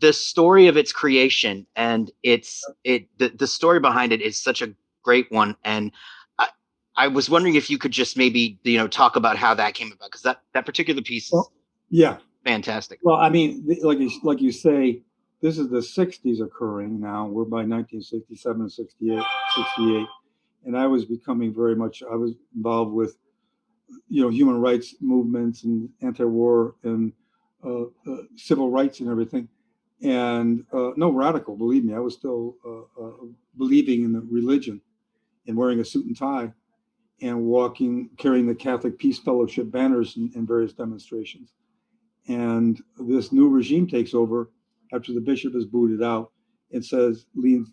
Speaker 3: the story of its creation and the story behind it is such a great one. And I, I was wondering if you could just maybe talk about how that came about, because that particular piece is
Speaker 2: Well, yeah.
Speaker 3: fantastic.
Speaker 2: Well, I mean, like you say, this is the 60s occurring now. We're by 1967, 68, 68. And I was becoming I was involved with, human rights movements and anti-war and civil rights and everything. And no radical, believe me, I was still believing in the religion and wearing a suit and tie and carrying the Catholic Peace Fellowship banners in various demonstrations. And this new regime takes over after the bishop is booted out and leads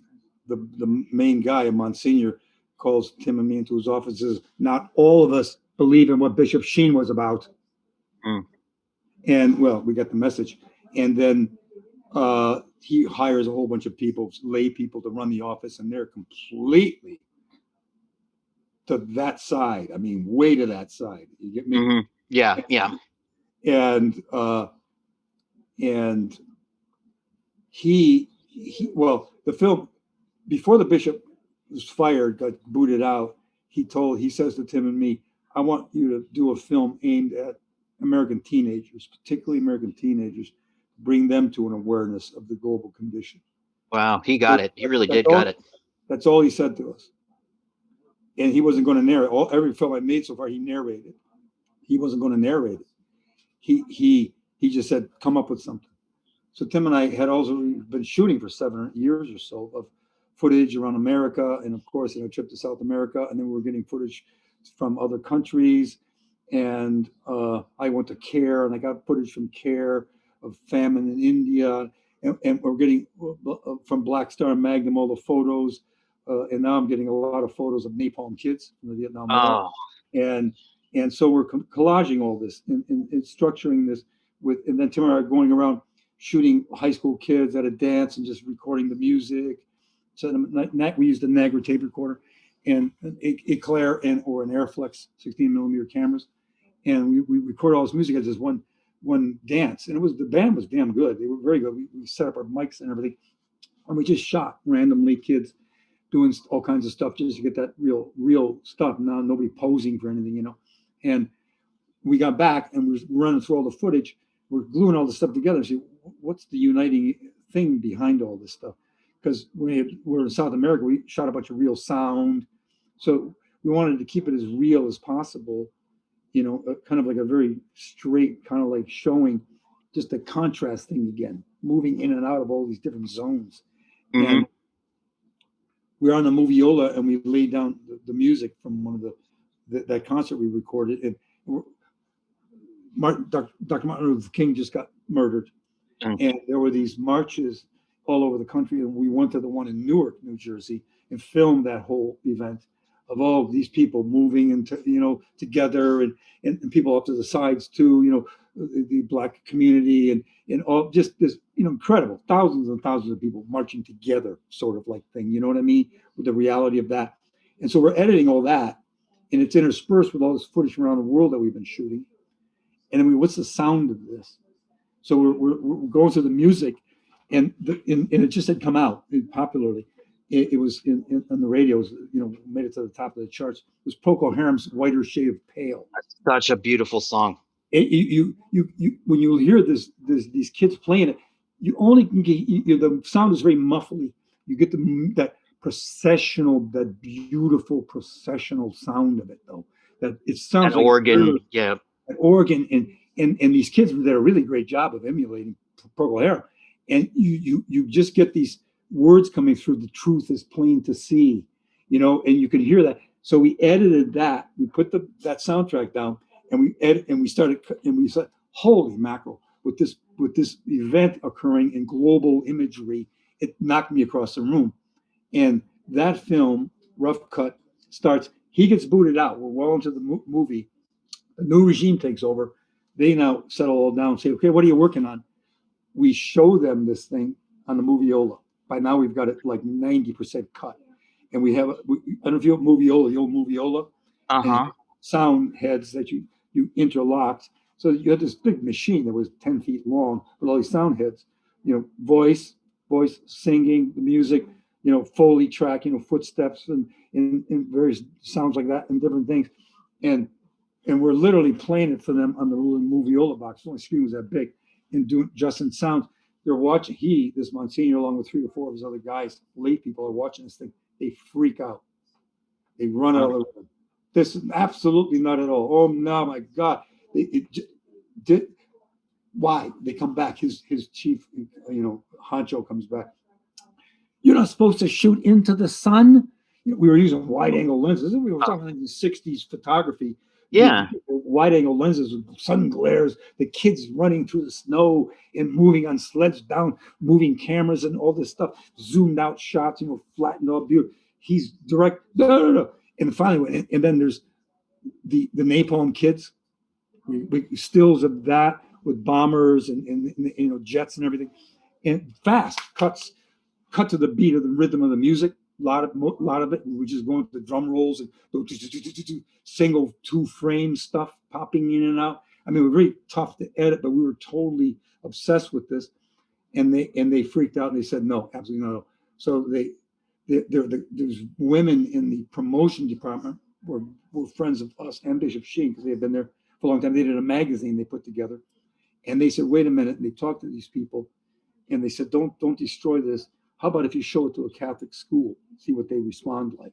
Speaker 2: the main guy, a Monsignor, calls Tim and me into his office and says, not all of us believe in what Bishop Sheen was about.
Speaker 3: Mm.
Speaker 2: And well, we got the message. And then he hires a whole bunch of people, lay people, to run the office, and they're completely to that side. I mean, way to that side. You get me?
Speaker 3: Mm-hmm. Yeah, yeah.
Speaker 2: And and he well, the film, before the bishop was fired, got booted out, he says to Tim and me, I want you to do a film aimed at American teenagers, particularly American teenagers, bring them to an awareness of the global condition.
Speaker 3: Wow, he got it. He really did
Speaker 2: all,
Speaker 3: got it.
Speaker 2: that's all he said to us. And he wasn't going to narrate. Every film I made so far, he narrated. He wasn't going to narrate it. He just said, come up with something. So Tim and I had also been shooting for 7 years or so of footage around America, and of course, a trip to South America, and then we were getting footage from other countries. And I went to CARE, and I got footage from CARE of famine in India, and we're getting from Black Star and Magnum all the photos, and now I'm getting a lot of photos of napalm kids from the Vietnam War,
Speaker 3: Oh,
Speaker 2: and so we're collaging all this and structuring this and then Tim and I are going around shooting high school kids at a dance and just recording the music. So we used a Niagara tape recorder and an Eclair or an Airflex 16 millimeter cameras, and we recorded all this music as this one dance. And the band was damn good. They were very good. We set up our mics and everything, and we just shot randomly kids doing all kinds of stuff just to get that real stuff. Now nobody posing for anything. And we got back and we're running through all the footage. We're gluing all this stuff together and see what's the uniting thing behind all this stuff. Because we're in South America, we shot a bunch of real sound. So we wanted to keep it as real as possible, kind of like a very straight, kind of like showing just the contrast thing again, moving in and out of all these different zones.
Speaker 3: mm-hmm.
Speaker 2: And we were on the Moviola and we laid down the music from one of that concert we recorded. And Dr. Martin Luther King just got murdered. And there were these marches all over the country. And we went to the one in Newark, New Jersey, and filmed that whole event of all of these people moving into, together and people up to the sides too, the Black community and all just this, incredible, thousands and thousands of people marching together, sort of like thing, you know what I mean? With the reality of that. And so we're editing all that, and it's interspersed with all this footage from around the world that we've been shooting. And then what's the sound of this? So we're going through the music, and it just had come out popularly. It was on the radios, made it to the top of the charts. It was Procol Haram's "Whiter Shade of Pale."
Speaker 3: That's such a beautiful song.
Speaker 2: You when you hear these kids playing it, you only can get the sound is very muffly. You get that processional, that beautiful processional sound of it, though. That it sounds
Speaker 3: That
Speaker 2: like
Speaker 3: organ, yeah.
Speaker 2: An organ, and these kids did a really great job of emulating Procol Harum. And you just get these words coming through. The truth is plain to see, and you can hear that. So we edited that. We put that soundtrack down, and we said, holy mackerel, with this with this event occurring in global imagery, it knocked me across the room. And that film, Rough Cut, starts. He gets booted out. We're well into the movie. The new regime takes over. They now settle all down and say, okay, what are you working on? We show them this thing on the Moviola. By now, we've got it like 90% cut. And we have, I don't know if you have Moviola, the old Moviola, and sound heads that you interlocked. So you had this big machine that was 10 feet long with all these sound heads, voice, singing, the music, Foley track, footsteps and various sounds like that and different things. And we're literally playing it for them on the little Moviola box. The only screen was that big, and doing just in sound. They're watching. This Monsignor, along with 3 or 4 of his other guys, lay people, are watching this thing. They freak out. They run out of the room. This is absolutely not at all. Oh no, my God! Why? They come back. His chief, honcho comes back. You're not supposed to shoot into the sun. We were using wide-angle lenses. We were talking like the 60s photography.
Speaker 3: Yeah.
Speaker 2: Wide-angle lenses with sun glares, the kids running through the snow and moving on sleds down, moving cameras and all this stuff, zoomed out shots, flattened all beautiful. He's direct. No. And finally, and then there's the napalm kids. We stills of that with bombers and jets and everything, and fast cut to the beat of the rhythm of the music. A lot of it, we just going to the drum rolls and single 2-frame stuff popping in and out. I mean, we're very tough to edit, but we were totally obsessed with this, and they freaked out and they said no, absolutely not. So there's women in the promotion department were friends of us and Bishop Sheen because they had been there for a long time. They did a magazine they put together, and they said, wait a minute, and they talked to these people, and they said, don't destroy this. How about if you show it to a Catholic school, see what they respond like?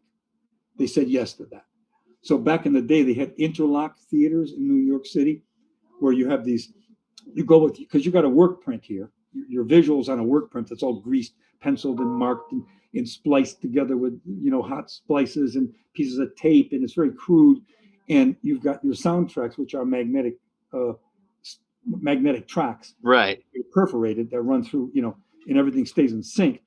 Speaker 2: They said yes to that. So back in the day, they had interlock theaters in New York City where you have these, you go with, because you got a work print here, your visuals on a work print that's all greased, penciled and marked and spliced together with, hot splices and pieces of tape, and it's very crude. And you've got your soundtracks, which are magnetic tracks.
Speaker 3: Right.
Speaker 2: They're perforated that run through, and everything stays in sync.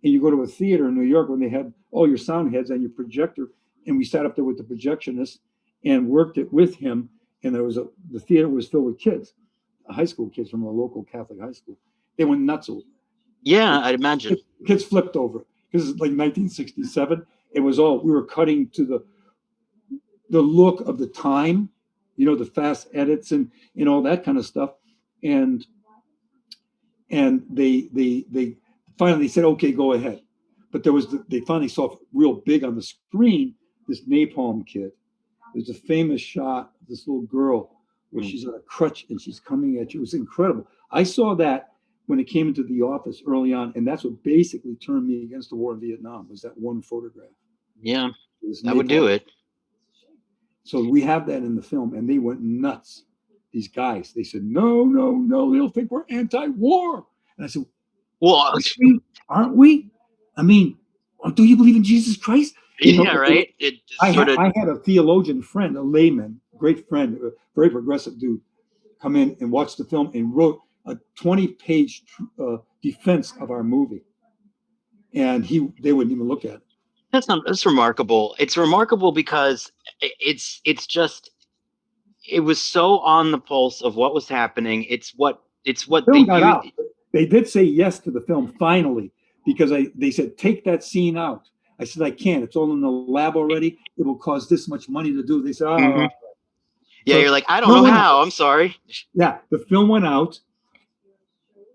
Speaker 2: And you go to a theater in New York when they had all your sound heads and your projector, and we sat up there with the projectionist and worked it with him. And the theater was filled with kids, high school kids from a local Catholic high school. They went nuts over it.
Speaker 3: Yeah, I'd imagine.
Speaker 2: Kids flipped over it because it's like 1967. It was all, we were cutting to the look of the time, the fast edits and all that kind of stuff. And they finally said, okay, go ahead. But they finally saw real big on the screen, this napalm kid. There's a famous shot of this little girl where she's on a crutch and she's coming at you. It was incredible. I saw that when it came into the office early on, and that's what basically turned me against the war in Vietnam, was that one photograph.
Speaker 3: Yeah, that would do it.
Speaker 2: So we have that in the film, and they went nuts. These guys, they said, no, they'll think we're anti-war. And I said,
Speaker 3: well,
Speaker 2: aren't we? I mean, do you believe in Jesus Christ?
Speaker 3: Yeah, right.
Speaker 2: I had a theologian friend, a layman, great friend, a very progressive dude, come in and watch the film and wrote a 20-page defense of our movie. And they wouldn't even look at it.
Speaker 3: That's remarkable. It's remarkable because it was so on the pulse of what was happening. It's what
Speaker 2: film got out. They did say yes to the film finally, because they said, take that scene out. I said, I can't. It's all in the lab already. It will cost this much money to do. They said,
Speaker 3: yeah, so, you're like, I don't know how. I'm sorry.
Speaker 2: Yeah, the film went out.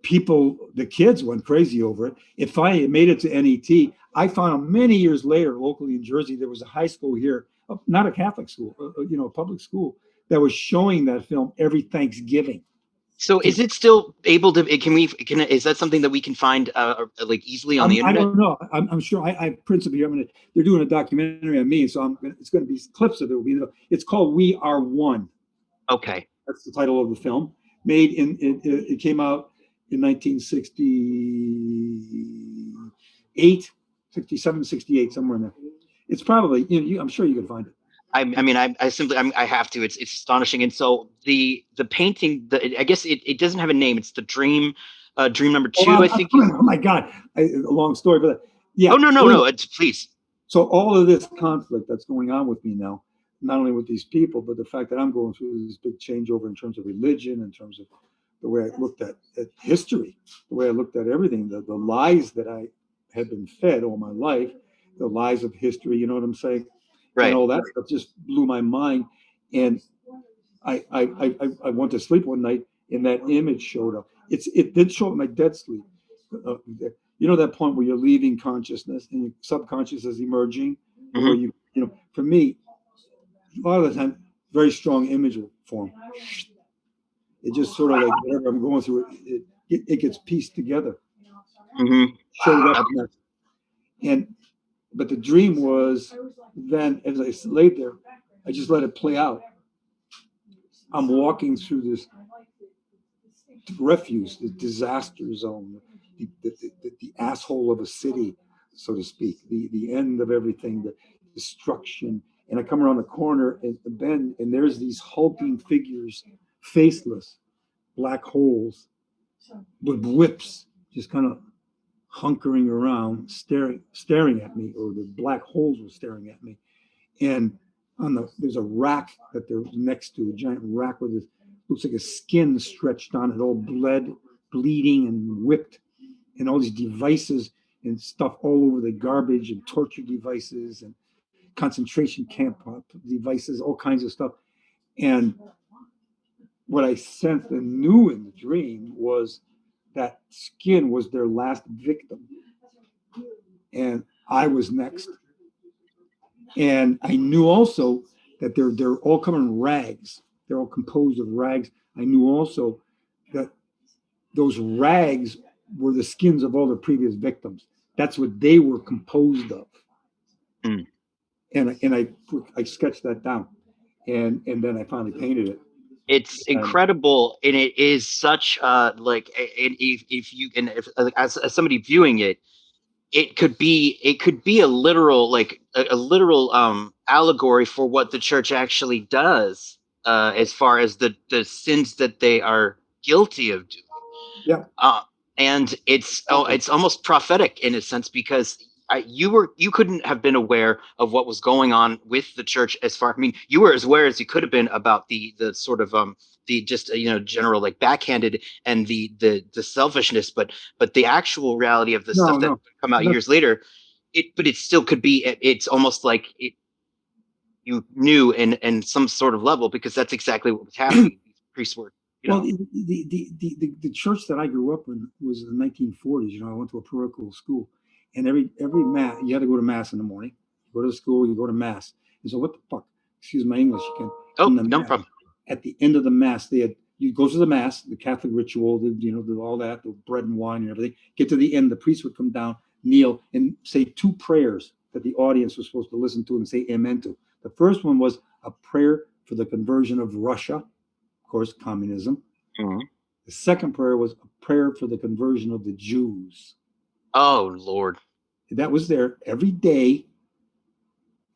Speaker 2: The kids went crazy over it. It finally made it to NET. I found out many years later, locally in Jersey, there was a high school here, not a Catholic school, a public school, that was showing that film every Thanksgiving.
Speaker 3: So is it still able to, is that something that we can find like easily on the internet?
Speaker 2: I don't know. I'm sure I have prints of it. They're doing a documentary on me, so it's going to be clips of it. It's called We Are One.
Speaker 3: Okay.
Speaker 2: That's the title of the film. It came out in 1968, 67, 68, somewhere in there. It's probably, I'm sure you can find it.
Speaker 3: I simply I have to. It's astonishing. And so the painting, I guess it doesn't have a name. It's the dream, dream number
Speaker 2: Oh,
Speaker 3: two, I think.
Speaker 2: oh my God, a long story, but
Speaker 3: Oh
Speaker 2: yeah.
Speaker 3: no, it's please.
Speaker 2: So all of this conflict that's going on with me now, not only with these people, but the fact that I'm going through this big changeover in terms of religion, in terms of the way I looked at history, the way I looked at everything, the lies that I had been fed all my life, the lies of history, you know what I'm saying? And
Speaker 3: Right.
Speaker 2: all that stuff just blew my mind. And I went to sleep one night and that image showed up. It did show up in my dead sleep. You know that point where you're leaving consciousness and your subconscious is emerging,
Speaker 3: Hmm.
Speaker 2: where for me, a lot of the time, very strong image will form. It just sort of like whatever I'm going through, it gets pieced together,
Speaker 3: Hmm.
Speaker 2: showed up next. And but the dream was then as I laid there, I just let it play out. I'm walking through this refuse, the disaster zone, the asshole of a city, so to speak, the end of everything, the destruction. And I come around the corner and bend, and there's these hulking figures, faceless, black holes with whips, just kind of hunkering around, staring at me, or the black holes were staring at me. And there's a rack that they're next to, a giant rack with this, looks like a skin stretched on it, all bleeding and whipped, and all these devices and stuff all over the garbage, and torture devices and concentration camp devices, all kinds of stuff. And what I sensed and knew in the dream was that skin was their last victim, and I was next. And I knew also that they're all coming in rags. They're all composed of rags. I knew also that those rags were the skins of all the previous victims. That's what they were composed of.
Speaker 3: Mm.
Speaker 2: And I sketched that down, and then I finally painted it.
Speaker 3: It's
Speaker 2: And
Speaker 3: incredible, and it is such like, and if you and if as somebody viewing it, it could be a literal, like a literal allegory for what the church actually does, as far as the sins that they are guilty of doing.
Speaker 2: yeah,
Speaker 3: uh, and it's almost prophetic in a sense, because you couldn't have been aware of what was going on with the church. As far, I mean, you were as aware as you could have been about the sort of the just general, like, backhanded, and the selfishness, but the actual reality of the stuff that
Speaker 2: no,
Speaker 3: come out
Speaker 2: no,
Speaker 3: years later, it still could be, it's almost like you knew in some sort of level, because that's exactly what was happening. These priests were,
Speaker 2: well, the church that I grew up in was in the 1940s. I went to a parochial school, and every mass you had to go to mass in the morning. You go to school, you go to mass. And so what the fuck? Excuse my English again. In
Speaker 3: oh,
Speaker 2: the
Speaker 3: no
Speaker 2: mass,
Speaker 3: problem.
Speaker 2: at the end of the mass, they had you go to the mass, the Catholic ritual, all that, the bread and wine and everything. Get to the end, the priest would come down, kneel, and say two prayers that the audience was supposed to listen to and say amen to. The first one was a prayer for the conversion of Russia, of course, communism.
Speaker 3: Mhm.
Speaker 2: The second prayer was a prayer for the conversion of the Jews.
Speaker 3: Oh Lord.
Speaker 2: That was there every day.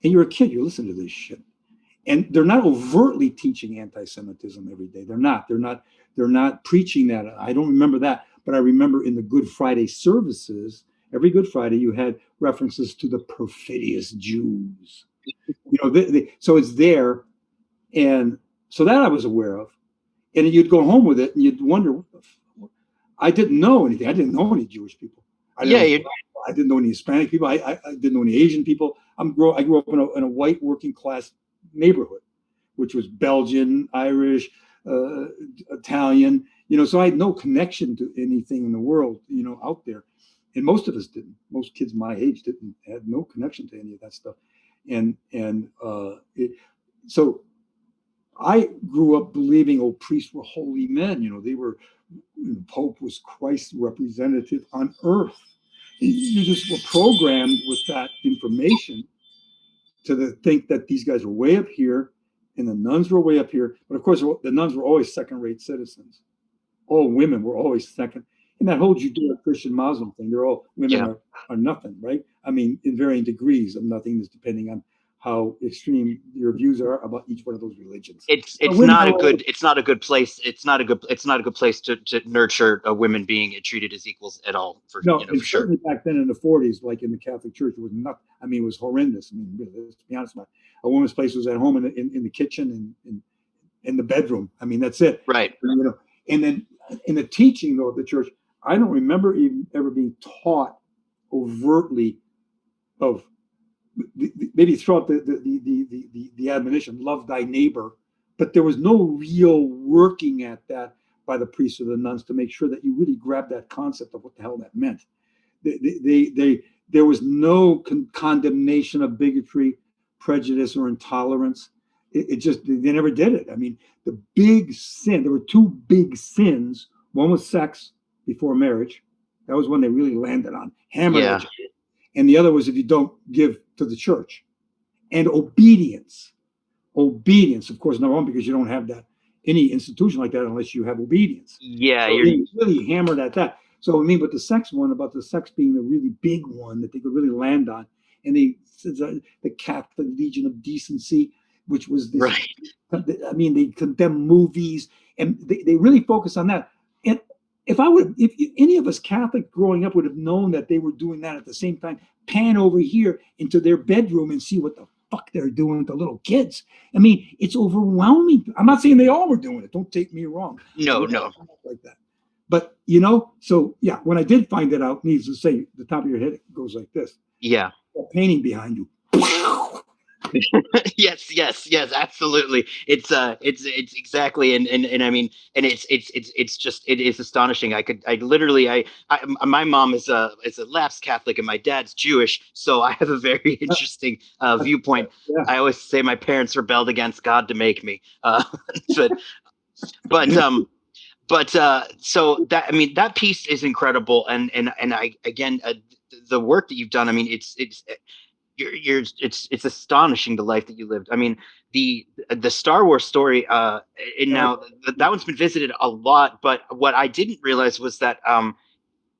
Speaker 2: And you're a kid, you listen to this shit. And they're not overtly teaching anti-Semitism every day. They're not preaching that. I don't remember that, but I remember in the Good Friday services, every Good Friday, you had references to the perfidious Jews. So it's there. And so that I was aware of. And you'd go home with it and you'd wonder, I didn't know anything. I didn't know any Jewish people.
Speaker 3: Yeah,
Speaker 2: I didn't know any Hispanic people. I didn't know any Asian people. I grew up in a white working class neighborhood, which was Belgian, Irish, Italian. So I had no connection to anything in the world, out there. And most of us didn't. Most kids my age had no connection to any of that stuff. So I grew up believing, priests were holy men. They were, the Pope was Christ's representative on earth. You just were programmed with that information to think that these guys were way up here and the nuns were way up here. But of course, the nuns were always second-rate citizens. All women were always second. And that whole Judeo-Christian Muslim thing, they're all women
Speaker 3: yeah.
Speaker 2: are nothing, right? I mean, in varying degrees of nothingness, depending on how extreme your views are about each one of those religions.
Speaker 3: It's
Speaker 2: women
Speaker 3: not
Speaker 2: are
Speaker 3: a
Speaker 2: all-
Speaker 3: good place. It's not a good place to nurture women being treated as equals at all. For
Speaker 2: No,
Speaker 3: you know,
Speaker 2: and
Speaker 3: for sure.
Speaker 2: certainly back then in the 40s, like in the Catholic Church, it was not. I mean, it was horrendous. I mean, really, let's be honest about it. A woman's place was at home in the kitchen and in the bedroom. I mean, that's it.
Speaker 3: Right.
Speaker 2: You know, and then in the teaching though of the church, I don't remember even ever being taught overtly of maybe throughout the admonition, love thy neighbor, but there was no real working at that by the priests or the nuns to make sure that you really grabbed that concept of what the hell that meant. There was no condemnation of bigotry, prejudice, or intolerance. It just, they never did it. I mean, the big sin, there were two big sins. One was sex before marriage. That was one they really landed on, hammered
Speaker 3: Yeah.
Speaker 2: at you. And the other was if you don't give to the church. And obedience. Obedience, of course, number one, because you don't have that any institution like that unless you have obedience.
Speaker 3: Yeah.
Speaker 2: So they really hammered at that. So I mean, with the sex one, about the sex being the really big one that they could really land on, and the Catholic Legion of Decency, which was this.
Speaker 3: Right.
Speaker 2: I mean, they condemn movies, and they really focus on that. And if any of us Catholic growing up would have known that they were doing that at the same time, pan over here into their bedroom and see what the fuck they're doing to little kids. I mean, it's overwhelming. I'm not saying they all were doing it. Don't take me wrong.
Speaker 3: No.
Speaker 2: Like that. But, you know, so yeah, when I did find it out, needless to say, the top of your head goes like this.
Speaker 3: Yeah.
Speaker 2: A painting behind you.
Speaker 3: yes, absolutely. It's exactly, and I mean, and it's just, it is astonishing. I literally, my mom is a lapsed Catholic and my dad's Jewish, so I have a very interesting viewpoint.
Speaker 2: Yeah.
Speaker 3: I always say my parents rebelled against God to make me, but so that, I mean, that piece is incredible, and I, again, the work that you've done, I mean, it's it's astonishing, the life that you lived. I mean, the Star Wars story, and now that one's been visited a lot, but what I didn't realize was that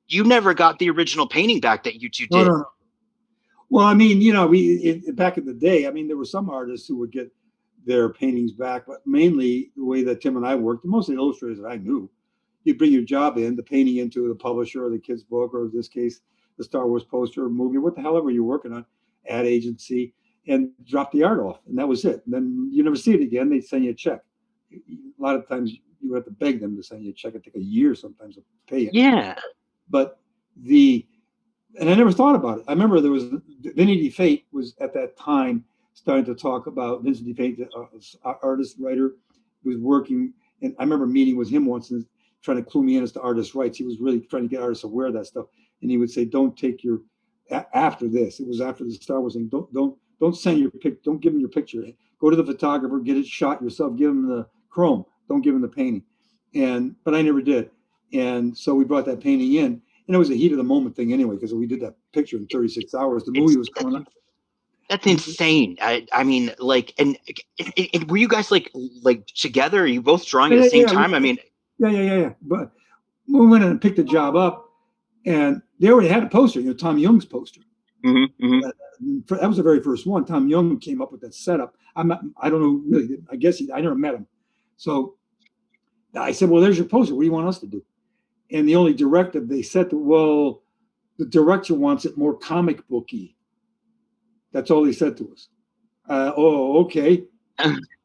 Speaker 3: you never got the original painting back that you two did.
Speaker 2: No. Well, I mean, you know, back in the day, I mean, there were some artists who would get their paintings back, but mainly the way that Tim and I worked, and most of the illustrators that I knew, you'd bring your job in, the painting into the publisher or the kid's book, or in this case, the Star Wars poster or movie, what the hell ever you're working on, ad agency, and drop the art off. And that was it. And then you never see it again. They'd send you a check. A lot of times you have to beg them to send you a check. It'd take a year sometimes to pay it.
Speaker 3: Yeah.
Speaker 2: But and I never thought about it. I remember there was Vinny DeFate was at that time starting to talk about Vincent DeFate, the artist writer, who was working. And I remember meeting with him once and trying to clue me in as to artist rights. He was really trying to get artists aware of that stuff. And he would say, "Don't take your after this." It was after the Star Wars thing. Don't send your pic. Don't give him your picture. Go to the photographer, get it shot yourself. Give him the chrome. Don't give him the painting. But I never did. And so we brought that painting in. And it was a heat of the moment thing anyway, because we did that picture in 36 hours. The movie was coming up.
Speaker 3: That's insane. I mean, like, and were you guys like together? Are you both drawing at the same time? I mean,
Speaker 2: yeah. But we went in and picked the job up, and they already had a poster. You know, Tom Young's poster.
Speaker 3: Mm-hmm.
Speaker 2: That was the very first one. Tom Young came up with that setup. I don't know really. I guess I never met him. So I said, "Well, there's your poster. What do you want us to do?" And the only directive they said, well, the director wants it more comic booky. That's all he said to us. Okay.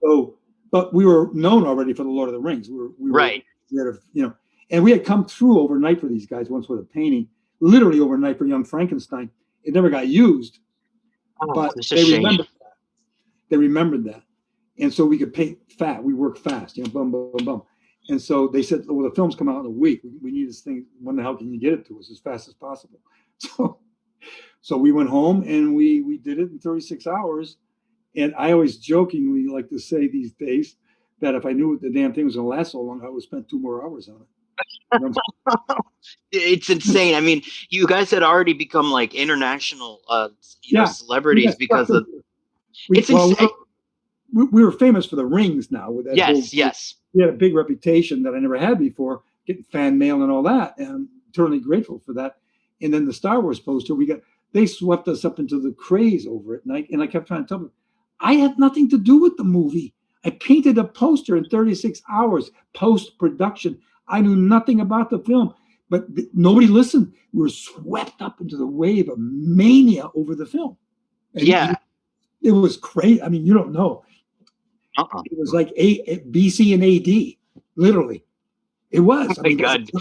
Speaker 2: So, but we were known already for the Lord of the Rings. We
Speaker 3: right.
Speaker 2: We had and we had come through overnight for these guys once with a painting, literally overnight for Young Frankenstein. It never got used, but they remembered that. They remembered that, and so we could paint fast. We work fast, boom, boom, boom, boom. And so they said, well, the film's come out in a week. We need this thing. When the hell can you get it to us as fast as possible? So we went home and we did it in 36 hours. And I always jokingly like to say these days that if I knew the damn thing was going to last so long, I would spend 2 more hours on it.
Speaker 3: It's insane. I mean, you guys had already become like international celebrities because of it's insane.
Speaker 2: We were famous for the rings now. With that
Speaker 3: yes.
Speaker 2: We had a big reputation that I never had before, getting fan mail and all that, and I'm eternally grateful for that. And then the Star Wars poster, they swept us up into the craze over it. And I kept trying to tell them, I had nothing to do with the movie. I painted a poster in 36 hours post-production. I knew nothing about the film, but nobody listened. We were swept up into the wave of mania over the film. And
Speaker 3: Yeah.
Speaker 2: it was crazy. I mean, you don't know. It was like BC and AD, literally. It was.
Speaker 3: Oh
Speaker 2: I
Speaker 3: my
Speaker 2: mean,
Speaker 3: God.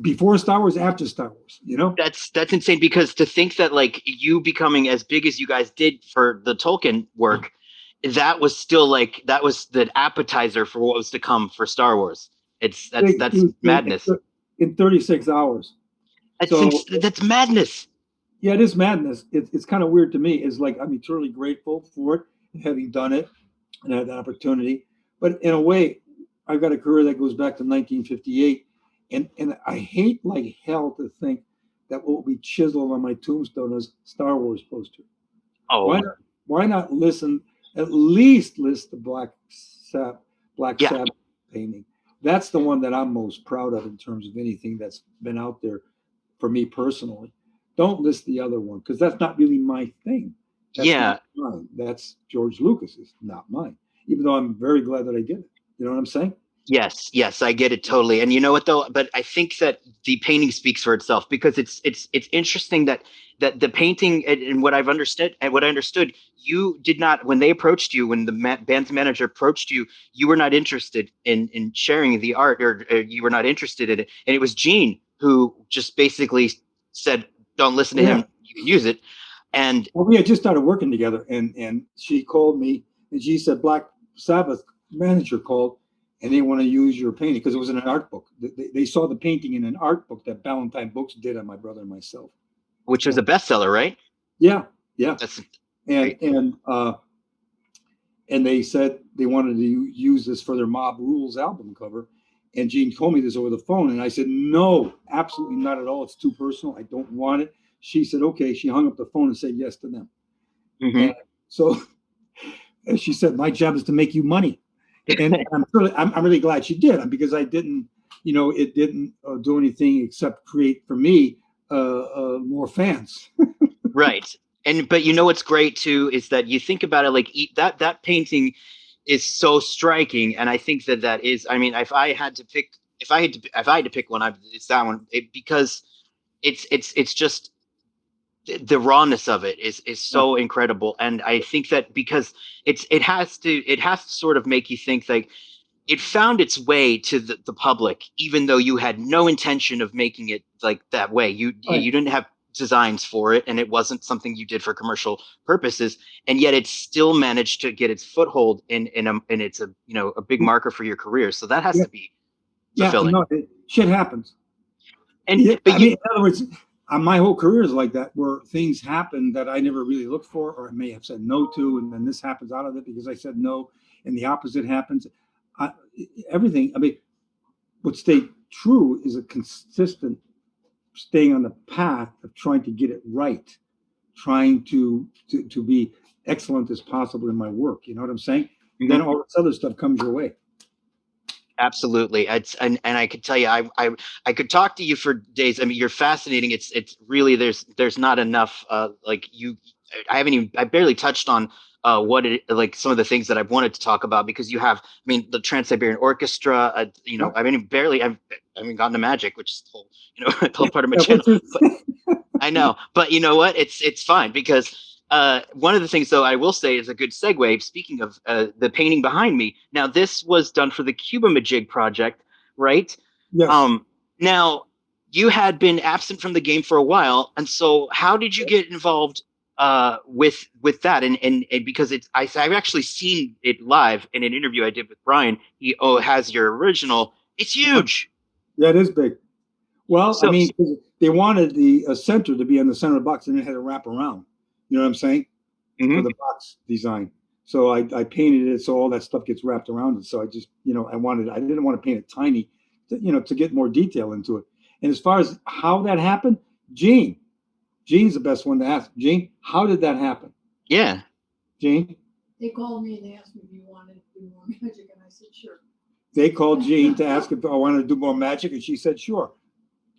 Speaker 2: before Star Wars, after Star Wars, you know?
Speaker 3: That's insane, because to think that like you becoming as big as you guys did for the Tolkien work, that was still like that was the appetizer for what was to come for Star Wars. That's madness.
Speaker 2: In 36 hours. So,
Speaker 3: That's madness.
Speaker 2: yeah, it is madness. It's kind of weird to me. It's like I'm eternally grateful for it, having done it and had that opportunity. But in a way, I've got a career that goes back to 1958. And I hate like hell to think that what will be chiseled on my tombstone is Star Wars poster.
Speaker 3: Oh,
Speaker 2: Why not listen, at least list the Black
Speaker 3: yeah.
Speaker 2: Sabbath painting. That's the one that I'm most proud of in terms of anything that's been out there for me personally. Don't list the other one, because that's not really my thing. That's
Speaker 3: Yeah.
Speaker 2: not mine. That's George Lucas's, not mine. Even though I'm very glad that I did it. You know what I'm saying?
Speaker 3: Yes, I get it totally. And you know what though? But I think that the painting speaks for itself, because it's interesting that the painting, and what I've understood, and what I understood, you did not, when they approached you, when the band's manager approached you, you were not interested in sharing the art, or you were not interested in it. And it was Gene who just basically said, "Don't listen to him. You can use it." And
Speaker 2: Well, we had just started working together, and she called me and she said, Black Sabbath manager called and they want to use your painting because it was in an art book. They saw the painting in an art book that Ballantine Books did on my brother and myself.
Speaker 3: which was a bestseller, right?
Speaker 2: Yeah, yeah.
Speaker 3: That's
Speaker 2: And
Speaker 3: great.
Speaker 2: and they said they wanted to use this for their Mob Rules album cover. And Gene told me this over the phone, and I said, no, absolutely not at all. It's too personal. I don't want it. She said, okay. She hung up the phone and said yes to them.
Speaker 3: Mm-hmm.
Speaker 2: And so as she said, my job is to make you money. And I'm really glad she did, because I didn't, it didn't do anything except create for me more fans.
Speaker 3: Right. But you know what's great too is that you think about it, like that painting is so striking, and I think that is, I mean, if I had to pick one, it's that one, because it's just the rawness of it is
Speaker 2: Yeah.
Speaker 3: so incredible. And I think that because it has to sort of make you think, like, it found its way to the public, even though you had no intention of making it like that way. You didn't have designs for it, and it wasn't something you did for commercial purposes, and yet it still managed to get its foothold and it's a big marker for your career. So that has
Speaker 2: Yeah.
Speaker 3: to be
Speaker 2: Yeah.
Speaker 3: fulfilling.
Speaker 2: No, shit happens.
Speaker 3: And
Speaker 2: Yeah,
Speaker 3: but
Speaker 2: in other words, my whole career is like that, where things happen that I never really looked for, or I may have said no to, and then this happens out of it because I said no, and the opposite happens. I, Everything. I mean, what stayed true is a consistent staying on the path of trying to get it right, trying to be excellent as possible in my work. You know what I'm saying?
Speaker 3: mm-hmm.
Speaker 2: Then all this other stuff comes your way.
Speaker 3: Absolutely. And I could tell you, I could talk to you for days. I mean, you're fascinating. It's really, there's not enough, I barely touched on like some of the things that I've wanted to talk about, because you have, I mean, the Trans-Siberian Orchestra,
Speaker 2: Yeah.
Speaker 3: I mean, barely, I haven't gotten to magic, which is whole, whole part of my
Speaker 2: Yeah,
Speaker 3: channel. But I know, but you know what? It's fine, because one of the things, though, I will say is a good segue. Speaking of the painting behind me, now this was done for the Cuba Majig project, right?
Speaker 2: Yes.
Speaker 3: Now you had been absent from the game for a while, and so how did you get involved with that? And because I've actually seen it live in an interview I did with Brian. He has your original. It's huge.
Speaker 2: Yeah, it is big. Well, I
Speaker 3: So
Speaker 2: mean, they wanted the center to be in the center of the box, and it had to wrap around. You know what I'm saying? For
Speaker 3: mhm.
Speaker 2: the box design. So I painted it so all that stuff gets wrapped around it. So I just, I didn't want to paint it tiny, to get more detail into it. And as far as how that happened, Gene's the best one to ask. Gene, how did that happen?
Speaker 3: Yeah.
Speaker 2: Gene?
Speaker 4: They called me and they asked me if you wanted to do more magic, and I said sure.
Speaker 2: They called Gene to ask if I wanted to do more magic, and she said sure.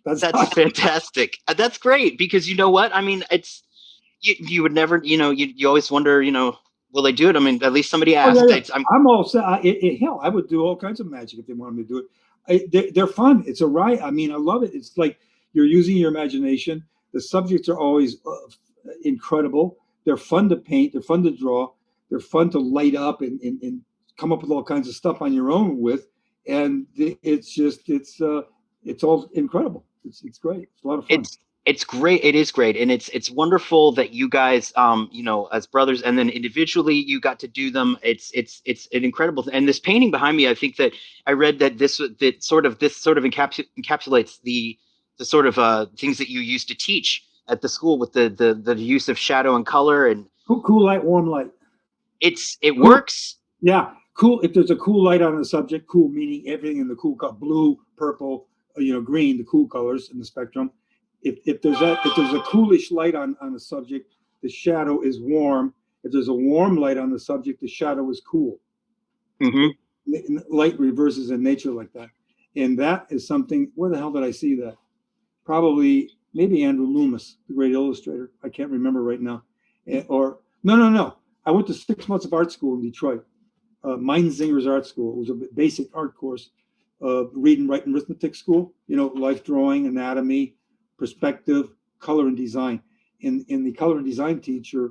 Speaker 3: That's fantastic. That's great, because you know what? I mean, it's you would never, you always wonder, will they do it? I mean, at least somebody
Speaker 2: Oh,
Speaker 3: asked.
Speaker 2: yeah, yeah. I'm all set. Hell, I would do all kinds of magic if they wanted me to do it. They're fun. It's a riot. I mean, I love it. It's like you're using your imagination. The subjects are always incredible. They're fun to paint. They're fun to draw. They're fun to light up and come up with all kinds of stuff on your own with. And it's all incredible. It's great. It's a lot of fun.
Speaker 3: It's great. It is great, and it's wonderful that you guys, you know, as brothers, and then individually, you got to do them. It's an incredible. And this painting behind me, I think that I read that this sort of encapsulates the sort of things that you used to teach at the school with the use of shadow and color, and
Speaker 2: Cool light, warm light.
Speaker 3: it
Speaker 2: Cool.
Speaker 3: works.
Speaker 2: Yeah, cool. If there's a cool light on the subject, cool meaning everything in the cool color, blue, purple, green, the cool colors in the spectrum. If there's a coolish light on the subject, the shadow is warm. If there's a warm light on the subject, the shadow is cool.
Speaker 3: Mm-hmm.
Speaker 2: Light reverses in nature like that, and that is something. Where the hell did I see that? Probably maybe Andrew Loomis, the great illustrator. I can't remember right now. Or no. I went to 6 months of art school in Detroit. Meinzinger's art school. It was a basic art course, reading, writing, arithmetic school. Life drawing, anatomy, perspective, color, and design. And the color and design teacher,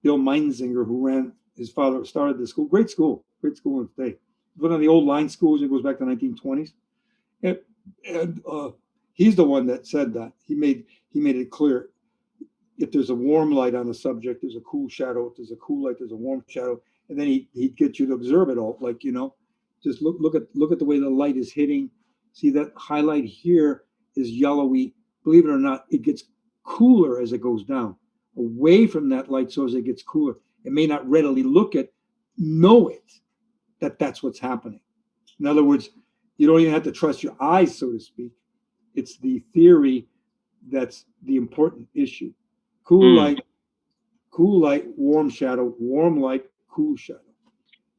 Speaker 2: Bill Meinzinger, who his father started the school. Great school in its day. One of the old line schools. It goes back to the 1920s. And he's the one that said that. He made it clear. If there's a warm light on the subject, there's a cool shadow. If there's a cool light, there's a warm shadow. And then he'd get you to observe it all. Like, just look at the way the light is hitting. See that highlight here is yellowy. Believe it or not, it gets cooler as it goes down. Away from that light source, it gets cooler. It may not readily know it, that's what's happening. In other words, you don't even have to trust your eyes, so to speak. It's the theory that's the important issue. Cool light, warm shadow, warm light, cool shadow.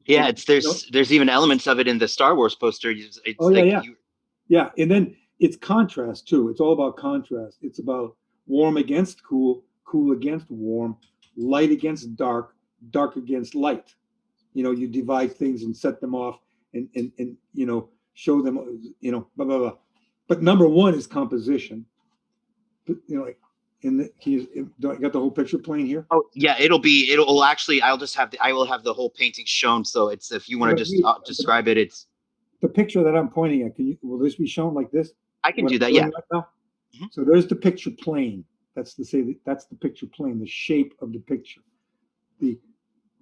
Speaker 3: Yeah, there's even elements of it in the Star Wars poster.
Speaker 2: Yeah, and then it's contrast too. It's all about contrast. It's about warm against cool, cool against warm, light against dark, dark against light. You divide things and set them off and show them, blah, blah, blah. But number one is composition. You got the whole picture playing here?
Speaker 3: Oh yeah, it'll actually, I will have the whole painting shown. So it's, if you want to just describe it, it's
Speaker 2: the picture that I'm pointing at. Will this be shown like this?
Speaker 3: I can do that. Yeah.
Speaker 2: Right now? Mm-hmm. So there's the picture plane. That's the picture plane, the shape of the picture.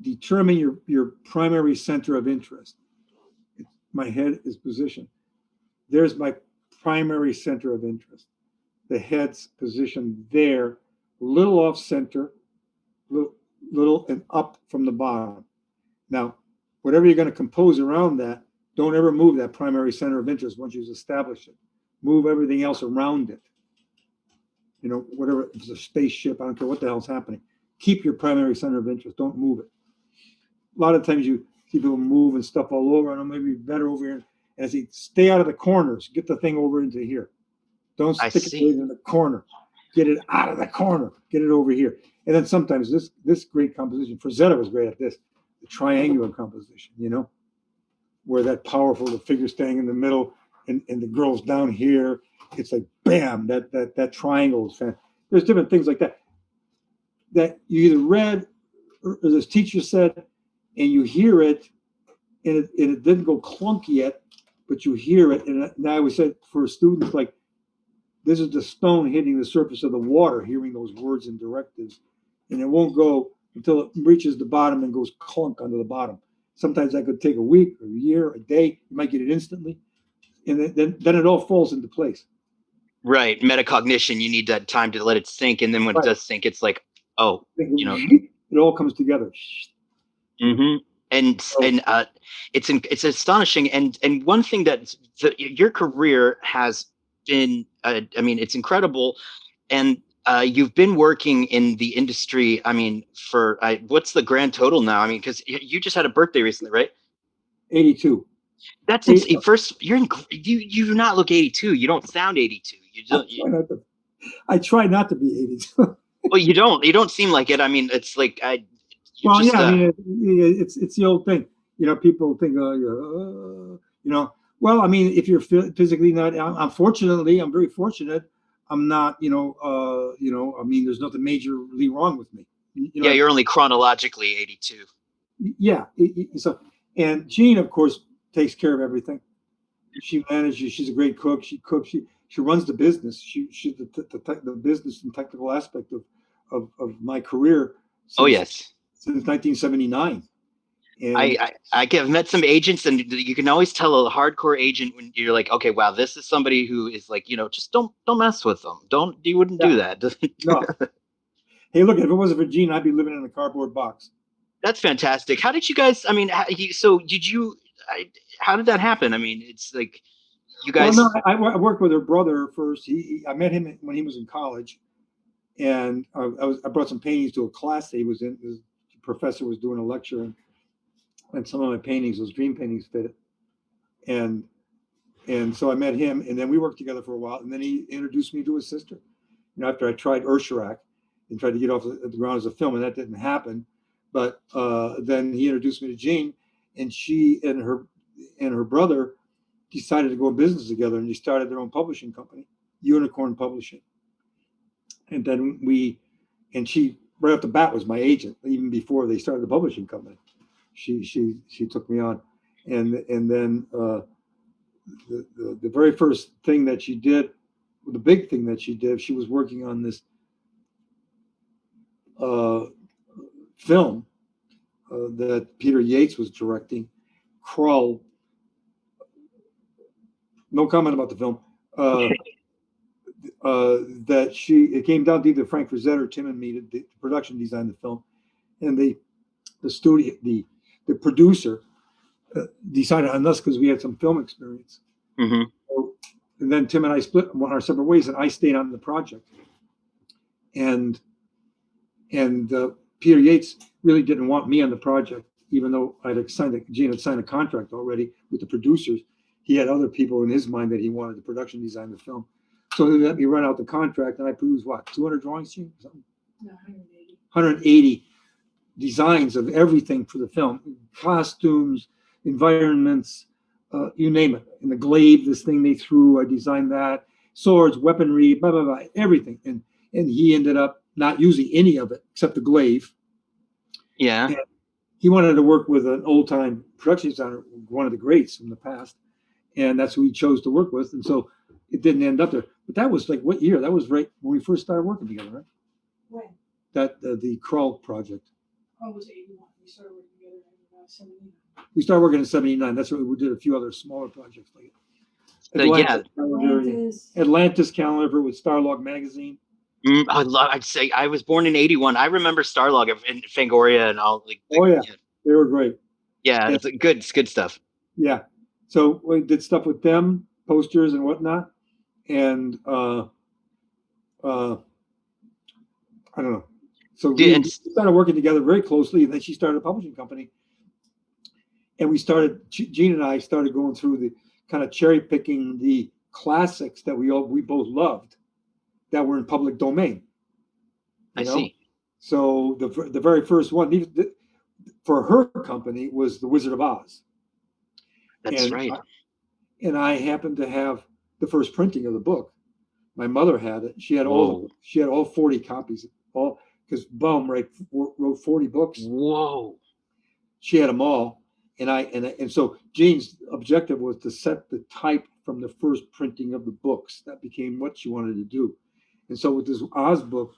Speaker 2: Determine your primary center of interest. My head is positioned. There's my primary center of interest. The head's position there, little off center, little and up from the bottom. Now, whatever you're going to compose around that, don't ever move that primary center of interest once you've established it. Move everything else around it. Whatever, if it's a spaceship, I don't care what the hell's happening. Keep your primary center of interest. Don't move it. A lot of times you see people moving stuff all over, and maybe better over here. And I say, stay out of the corners. Get the thing over into here. Don't stick it in the corner. Get it out of the corner. Get it over here. And then sometimes this great composition, Frazetta was great at this, the triangular composition, where that powerful, the figure staying in the middle and the girl's down here. It's like, bam, that triangle is fantastic. There's different things like that you either read or this teacher said, and you hear it, and it didn't go clunky yet, but you hear it. And I always said for students, like, this is the stone hitting the surface of the water, hearing those words and directives. And it won't go until it reaches the bottom and goes clunk onto the bottom. Sometimes that could take a week, or a year, a day. You might get it instantly. And then it all falls into place.
Speaker 3: Right. Metacognition, you need that time to let it sink. And then when it does sink, it's like, oh,
Speaker 2: it all comes together.
Speaker 3: Mm-hmm. And it's astonishing. And one thing that your career has been, it's incredible. And you've been working in the industry, for what's the grand total now? Because you just had a birthday recently, right?
Speaker 2: 82.
Speaker 3: That's first. You do not look 82. You don't sound 82.
Speaker 2: I try not to be 82.
Speaker 3: Well, you don't seem like it. It's like You're
Speaker 2: Well,
Speaker 3: just,
Speaker 2: yeah, I mean, it's the old thing. You know, people think, you know, well, I mean, if you're physically not, unfortunately, I'm very fortunate. I'm not, I mean, there's nothing majorly wrong with me. You
Speaker 3: yeah,
Speaker 2: know,
Speaker 3: you're only chronologically 82.
Speaker 2: yeah. So, and Jean, of course, takes care of everything. She manages. She's a great cook. She cooks. She runs the business. She's the business and technical aspect of my career
Speaker 3: Oh
Speaker 2: since
Speaker 3: yes.
Speaker 2: since 1979. And
Speaker 3: I've met some agents, and you can always tell a hardcore agent when you're like, okay, wow, this is somebody who is like, just don't mess with them. You wouldn't
Speaker 2: yeah,
Speaker 3: do that.
Speaker 2: no. Hey, look, if it wasn't for Gene, I'd be living in a cardboard box.
Speaker 3: That's fantastic. How did you guys? I mean, so did you? How did that happen? I mean, it's like you
Speaker 2: Well, no,
Speaker 3: guys.
Speaker 2: I worked with her brother first. I met him when he was in college, and I brought some paintings to a class that he was in. The professor was doing a lecture, and some of my paintings, those dream paintings, fitted. And so I met him, and then we worked together for a while, and then he introduced me to his sister. After I tried Ursharak and tried to get off the ground as a film, and that didn't happen. But then he introduced me to Jean, and she and her brother decided to go in business together, and they started their own publishing company, Unicorn Publishing. And then she right off the bat was my agent even before they started the publishing company. She took me on, and then the very first thing that she did, the big thing that she did, she was working on this film that Peter Yates was directing, Krull. No comment about the film. It came down to either Frank Frazetta or Tim and me to production design the film, and the studio, the producer decided on us because we had some film experience.
Speaker 3: Mm-hmm.
Speaker 2: So, and then Tim and I split our separate ways, and I stayed on the project. And Peter Yates really didn't want me on the project, even though Gene had signed a contract already with the producers. He had other people in his mind that he wanted to production design the film. So they let me run out the contract, and I produced 200 drawings, Gene? Something?
Speaker 4: No, 180.
Speaker 2: 180 designs of everything for the film, costumes, environments, you name it. And the glaive, this thing they threw, I designed that. Swords, weaponry, blah, blah, blah, everything. And he ended up not using any of it except the glaive.
Speaker 3: Yeah.
Speaker 2: And he wanted to work with an old-time production designer, one of the greats from the past. And that's who he chose to work with. And so it didn't end up there. But that was like what year? That was right when we first started working together, right?
Speaker 4: When?
Speaker 2: That the Krull project.
Speaker 4: Oh, it was 81. We started working together in 79.
Speaker 2: We started working in 79. That's what we did, a few other smaller projects like Atlantis calendar with Starlog magazine.
Speaker 3: I'd say I was born in 81. I remember Starlog and Fangoria and all.
Speaker 2: Yeah, they were great.
Speaker 3: Yeah, it's good stuff.
Speaker 2: Yeah, so we did stuff with them, posters and whatnot, and I don't know. So we started working together very closely, and then she started a publishing company, and Gene and I started going through the kind of cherry picking the classics that we both loved that were in public domain.
Speaker 3: I see.
Speaker 2: So the very first one for her company was The Wizard of Oz.
Speaker 3: That's right.
Speaker 2: And I happened to have the first printing of the book. My mother had it. She had all 40 copies, all because Baum wrote 40 books.
Speaker 3: Whoa.
Speaker 2: She had them all. And so Jean's objective was to set the type from the first printing of the books. That became what she wanted to do. And so with this Oz book,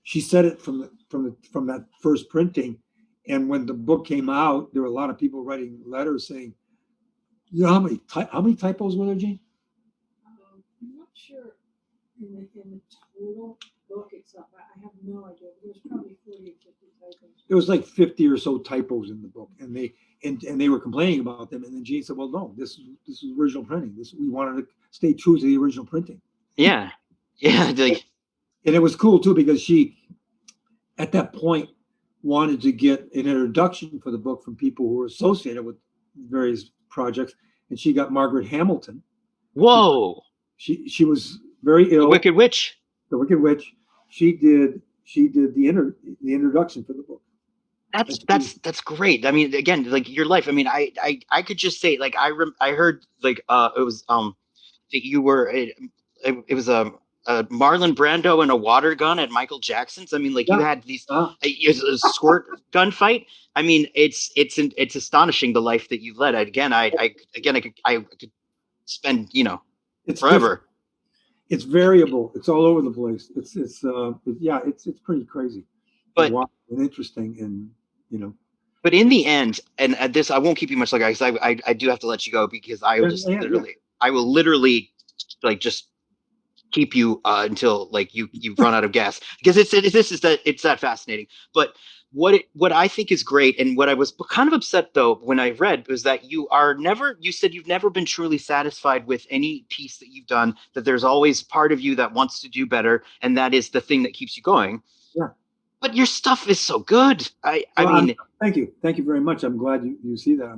Speaker 2: she set it from that first printing. And when the book came out, there were a lot of people writing letters saying, you know, how many typos were there, Jean?
Speaker 4: I'm not sure in the total book itself. I have no idea. There was probably 40 or 50 typos.
Speaker 2: There was like 50 or so typos in the book, and they were complaining about them. And then Jean said, "Well, no, this is original printing. We wanted to stay true to the original printing."
Speaker 3: Yeah, yeah.
Speaker 2: And it was cool too because she, at that point, wanted to get an introduction for the book from people who were associated with various projects, and she got Margaret Hamilton.
Speaker 3: Whoa!
Speaker 2: She was very ill.
Speaker 3: The Wicked Witch.
Speaker 2: The Wicked Witch. She did the introduction for the book.
Speaker 3: That's great. I mean, again, like your life. I mean, I could just say like I heard like it was that you were it was a Marlon Brando and a water gun at Michael Jackson's. I mean, like you
Speaker 2: Yeah.
Speaker 3: had these a squirt gunfight. I mean, it's astonishing the life that you led. Again, I could spend
Speaker 2: It's different.
Speaker 3: forever.
Speaker 2: It's variable. It's all over the place. It's pretty crazy and
Speaker 3: But
Speaker 2: wild and interesting, and you know.
Speaker 3: but in the end, and at this, I won't keep you much longer because I do have to let you go because
Speaker 2: Yeah.
Speaker 3: I will literally like just keep you until like you run out of gas because it's that fascinating. But what I think is great and what I was kind of upset though when I read was that you said you've never been truly satisfied with any piece that you've done, that there's always part of you that wants to do better, and that is the thing that keeps you going.
Speaker 2: Yeah.
Speaker 3: But your stuff is so good. I
Speaker 2: Well,
Speaker 3: mean,
Speaker 2: thank you very much. I'm glad you see that.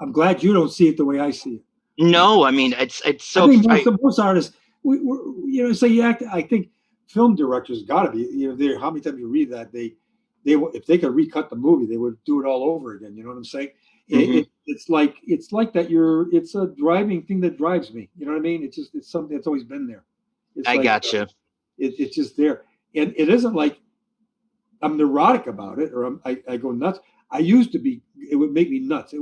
Speaker 2: I'm glad you don't see it the way I see it.
Speaker 3: no, I mean it's
Speaker 2: I
Speaker 3: so
Speaker 2: think most artists, so you act. I think film directors got to be, there. How many times you read that if they could recut the movie, they would do it all over again. You know what I'm saying?
Speaker 3: Mhm.
Speaker 2: It's like that. It's a driving thing that drives me. You know what I mean? It's something that's always been there. It's
Speaker 3: I
Speaker 2: like
Speaker 3: gotcha.
Speaker 2: it's just there, and it isn't like I'm neurotic about it or I go nuts. I used to be. It would make me nuts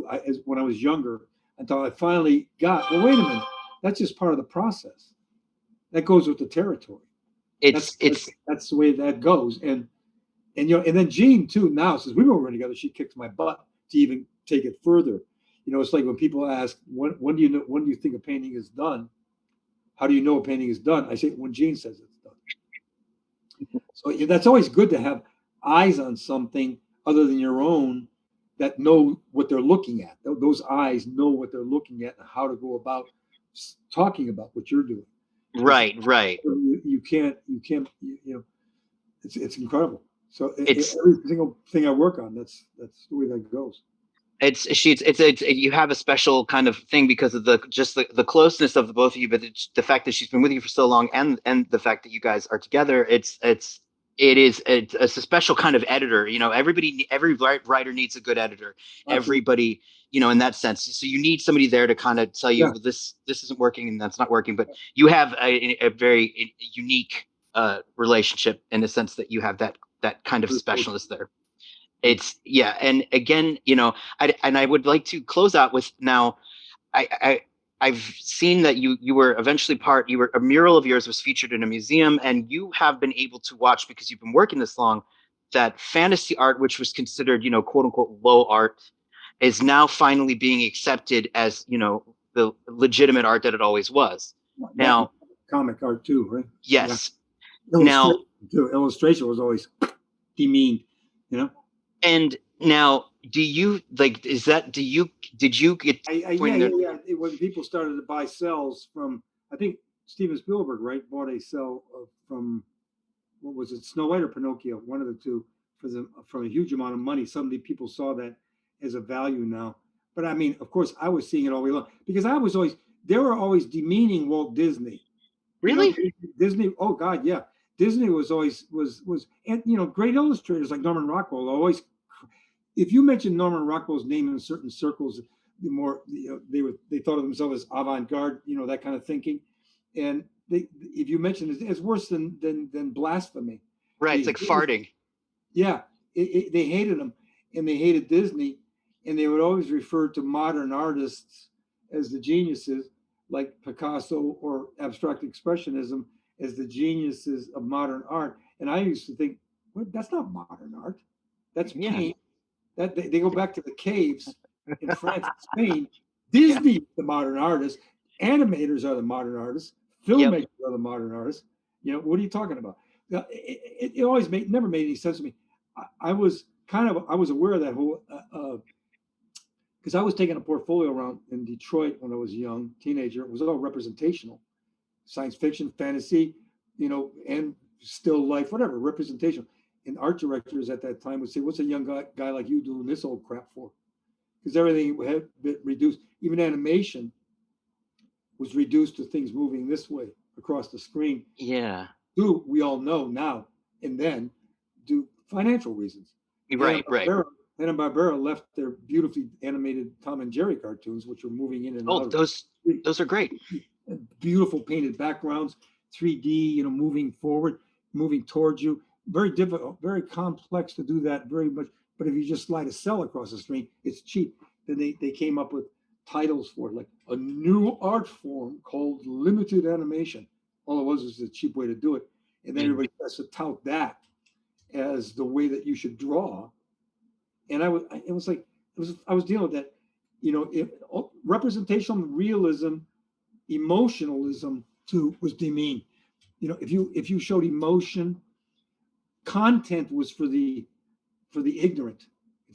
Speaker 2: when I was younger until I finally got. Well, wait a minute. That's just part of the process. That goes with the territory.
Speaker 3: It's
Speaker 2: That's
Speaker 3: it's
Speaker 2: that's the way that goes. And then Jean too. Now since we've been working together, she kicks my butt to even take it further. It's like when people ask, when do you think a painting is done? How do you know a painting is done? I say when Jean says it's done. So that's always good to have eyes on something other than your own that know what they're looking at. Those eyes know what they're looking at and how to go about talking about what you're doing. Because
Speaker 3: right.
Speaker 2: it's incredible. So
Speaker 3: It's
Speaker 2: every single thing I work on, that's the way that goes.
Speaker 3: you have a special kind of thing because of the closeness of the both of you, but the fact that she's been with you for so long, and the fact that you guys are together. It's a special kind of editor. Every writer needs a good editor.
Speaker 2: Absolutely.
Speaker 3: Everybody, in that sense. So you need somebody there to kind of tell you,
Speaker 2: Yeah.
Speaker 3: well, this isn't working and that's not working. But you have a very unique relationship in the sense that you have that kind of specialist there. It's yeah, and again, I would like to close out with now. I've seen that you were eventually a mural of yours was featured in a museum, and you have been able to watch, because you've been working this long, that fantasy art, which was considered quote unquote low art, is now finally being accepted as the legitimate art that it always was.
Speaker 2: That
Speaker 3: Now,
Speaker 2: comic art too, right? Yeah.
Speaker 3: yes, now
Speaker 2: Illustration too. Illustration was always demeaned, you know.
Speaker 3: and now, do you like? Is that did you get
Speaker 2: Yeah,
Speaker 3: pointing
Speaker 2: yeah,
Speaker 3: there?
Speaker 2: yeah. When people started to buy cells from, I think Steven Spielberg, right, bought a cell from, what was it, Snow White or Pinocchio, one of the two, for a huge amount of money. Some people saw that as a value now. But I mean, of course, I was seeing it all the way along because they were always demeaning Walt Disney.
Speaker 3: Really?
Speaker 2: Disney. Oh God, yeah. Disney was always and great illustrators like Norman Rockwell always. If you mention Norman Rockwell's name in certain circles, the more they thought of themselves as avant-garde, that kind of thinking, and if you mention it's worse than blasphemy.
Speaker 3: Right. It's
Speaker 2: They
Speaker 3: like farting.
Speaker 2: Yeah, they hated him, and they hated Disney, and they would always refer to modern artists as the geniuses, like Picasso or abstract expressionism as the geniuses of modern art. And I used to think, well, that's not modern art. That's
Speaker 3: Yeah.
Speaker 2: paint. That they go back to the caves in France and Spain. Disney, the modern artist. Animators are the modern artists. Filmmakers are the modern artists. What are you talking about? It always never made any sense to me. I was aware of that whole because I was taking a portfolio around in Detroit when I was a young teenager. It was all representational, science fiction, fantasy, and still life, whatever, representation. And art directors at that time would say, "What's a young guy like you doing this old crap for?" Because everything had been reduced. Even animation was reduced to things moving this way across the screen.
Speaker 3: Yeah.
Speaker 2: We all know now and then, do financial reasons.
Speaker 3: Right. Right.
Speaker 2: Hanna-Barbera left their beautifully animated Tom and Jerry cartoons, which were moving in and
Speaker 3: Oh,
Speaker 2: out.
Speaker 3: those are great.
Speaker 2: Beautiful painted backgrounds, 3D, moving forward, moving towards you. Very difficult, very complex to do that very much. But if you just slide a cell across the screen, it's cheap. Then they came up with titles for it, like a new art form called limited animation. All it was a cheap way to do it. And then everybody has to tout that as the way that you should draw. And I was dealing with that, representational realism, emotionalism too was demeaned. If you showed emotion, content was for the ignorant.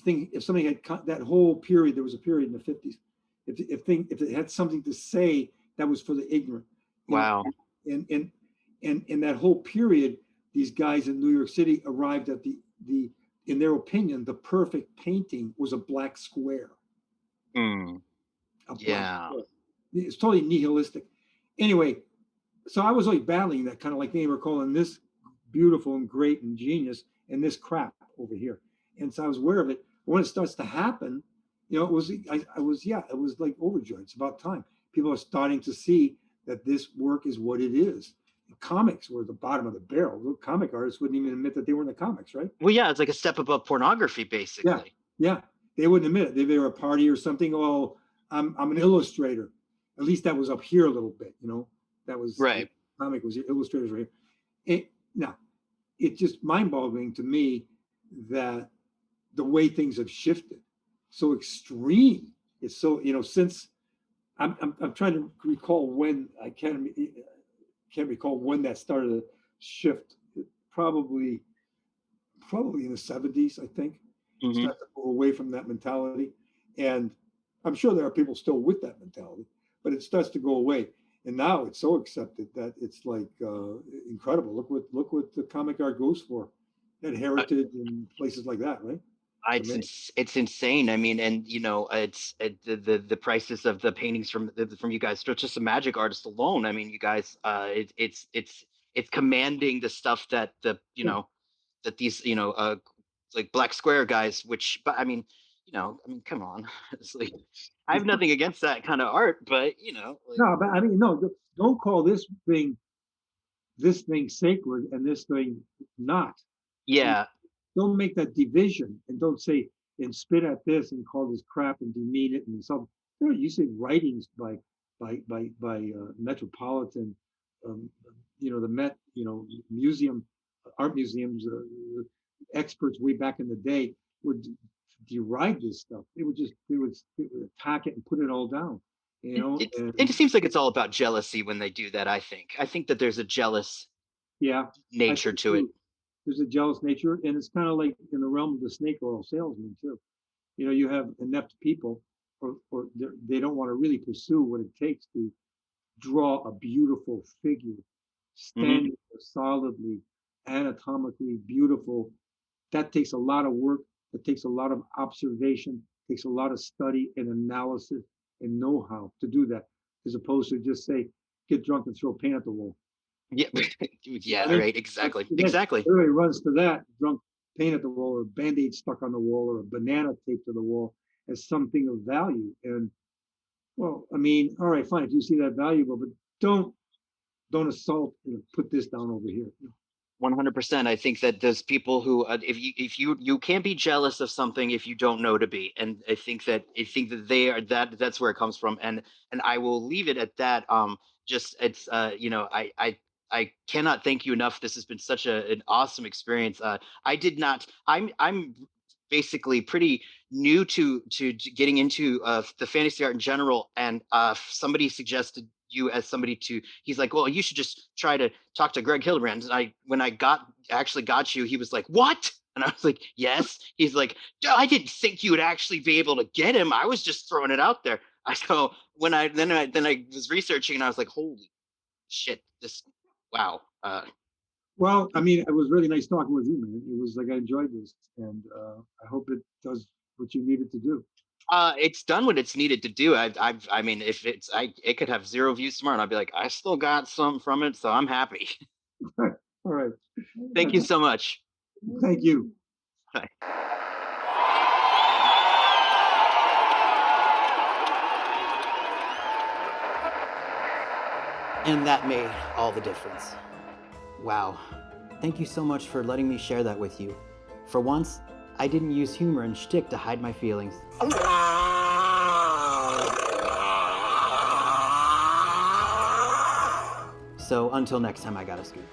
Speaker 2: If somebody had that whole period, there was a period in the 50s. If it had something to say, that was for the ignorant.
Speaker 3: Wow.
Speaker 2: And that whole period, these guys in New York City arrived at the in their opinion, the perfect painting was a black square.
Speaker 3: Yeah.
Speaker 2: Square. It's totally nihilistic. Anyway, so I was always battling that, kind of like they were calling this beautiful and great and genius and this crap over here. And so I was aware of it. But when it starts to happen, it was like overjoyed. It's about time. People are starting to see that this work is what it is. Comics were at the bottom of the barrel. The comic artists wouldn't even admit that they were in the comics, right?
Speaker 3: Well, yeah, it's like a step above pornography, basically.
Speaker 2: Yeah. They wouldn't admit it. If they were a party or something, I'm an illustrator. At least that was up here a little bit, That was
Speaker 3: right.
Speaker 2: Comic was illustrators right here. Now, it's just mind-boggling to me that the way things have shifted so extreme. It's so since I'm trying to recall when I can't recall when that started to shift. Probably in the 70s, I think. Start to go away from that mentality, and I'm sure there are people still with that mentality, but it starts to go away. And now it's so accepted that it's like incredible. Look what the comic art goes for at Heritage and places like that, right?
Speaker 3: It's insane. I mean, and it's the prices of the paintings from you guys. Just the magic artist alone. I mean, you guys, it's commanding the stuff that that these like black square guys. Which, but I mean, come on. It's like I have nothing against that kind of art, but
Speaker 2: no, but I mean, no, don't call this thing sacred and this thing not.
Speaker 3: Yeah.
Speaker 2: Don't make that division, and don't say and spit at this and call this crap and demean it and some. You say writings by Metropolitan, the Met, museum, art museums, experts way back in the day would deride this stuff. They would attack it and put it all down.
Speaker 3: It seems like it's all about jealousy when they do that. I think that there's a jealous nature to it.
Speaker 2: There's a jealous nature, and it's kind of like in the realm of the snake oil salesman too. You have inept people, or they don't want to really pursue what it takes to draw a beautiful figure, standing solidly, anatomically beautiful. That takes a lot of work. That takes a lot of observation. Takes a lot of study and analysis and know-how to do that, as opposed to just say, get drunk and throw paint at the wall.
Speaker 3: Yeah, right. Exactly.
Speaker 2: Everybody runs to that, drunk paint at the wall, or Band-Aid stuck on the wall, or a banana taped to the wall as something of value. And well, I mean, all right, fine, if you see that valuable, but don't assault and put this down over here.
Speaker 3: 100%. I think that those people who, if you can't be jealous of something if you don't know to be, and I think that they are that's where it comes from, and I will leave it at that. Just it's I cannot thank you enough. This has been such an awesome experience. I'm basically pretty new to getting into the fantasy art in general, and somebody suggested you as somebody he's like, well, you should just try to talk to Greg Hildebrandt. And when I got you, he was like, what? And I was like, yes. He's like, I didn't think you would actually be able to get him. I was just throwing it out there. So when I was researching, and I was like, holy shit, wow.
Speaker 2: Well, I mean, it was really nice talking with you, man. It was like I enjoyed this, and I hope it does what you needed to do.
Speaker 3: It's done what it's needed to do. I mean, if it could have 0 views tomorrow, and I'd be like, I still got some from it, so I'm happy.
Speaker 2: All right.
Speaker 3: Thank you so much.
Speaker 2: Thank you.
Speaker 3: Bye.
Speaker 1: And that made all the difference. Wow. Thank you so much for letting me share that with you. For once, I didn't use humor and shtick to hide my feelings. So until next time, I gotta scoot.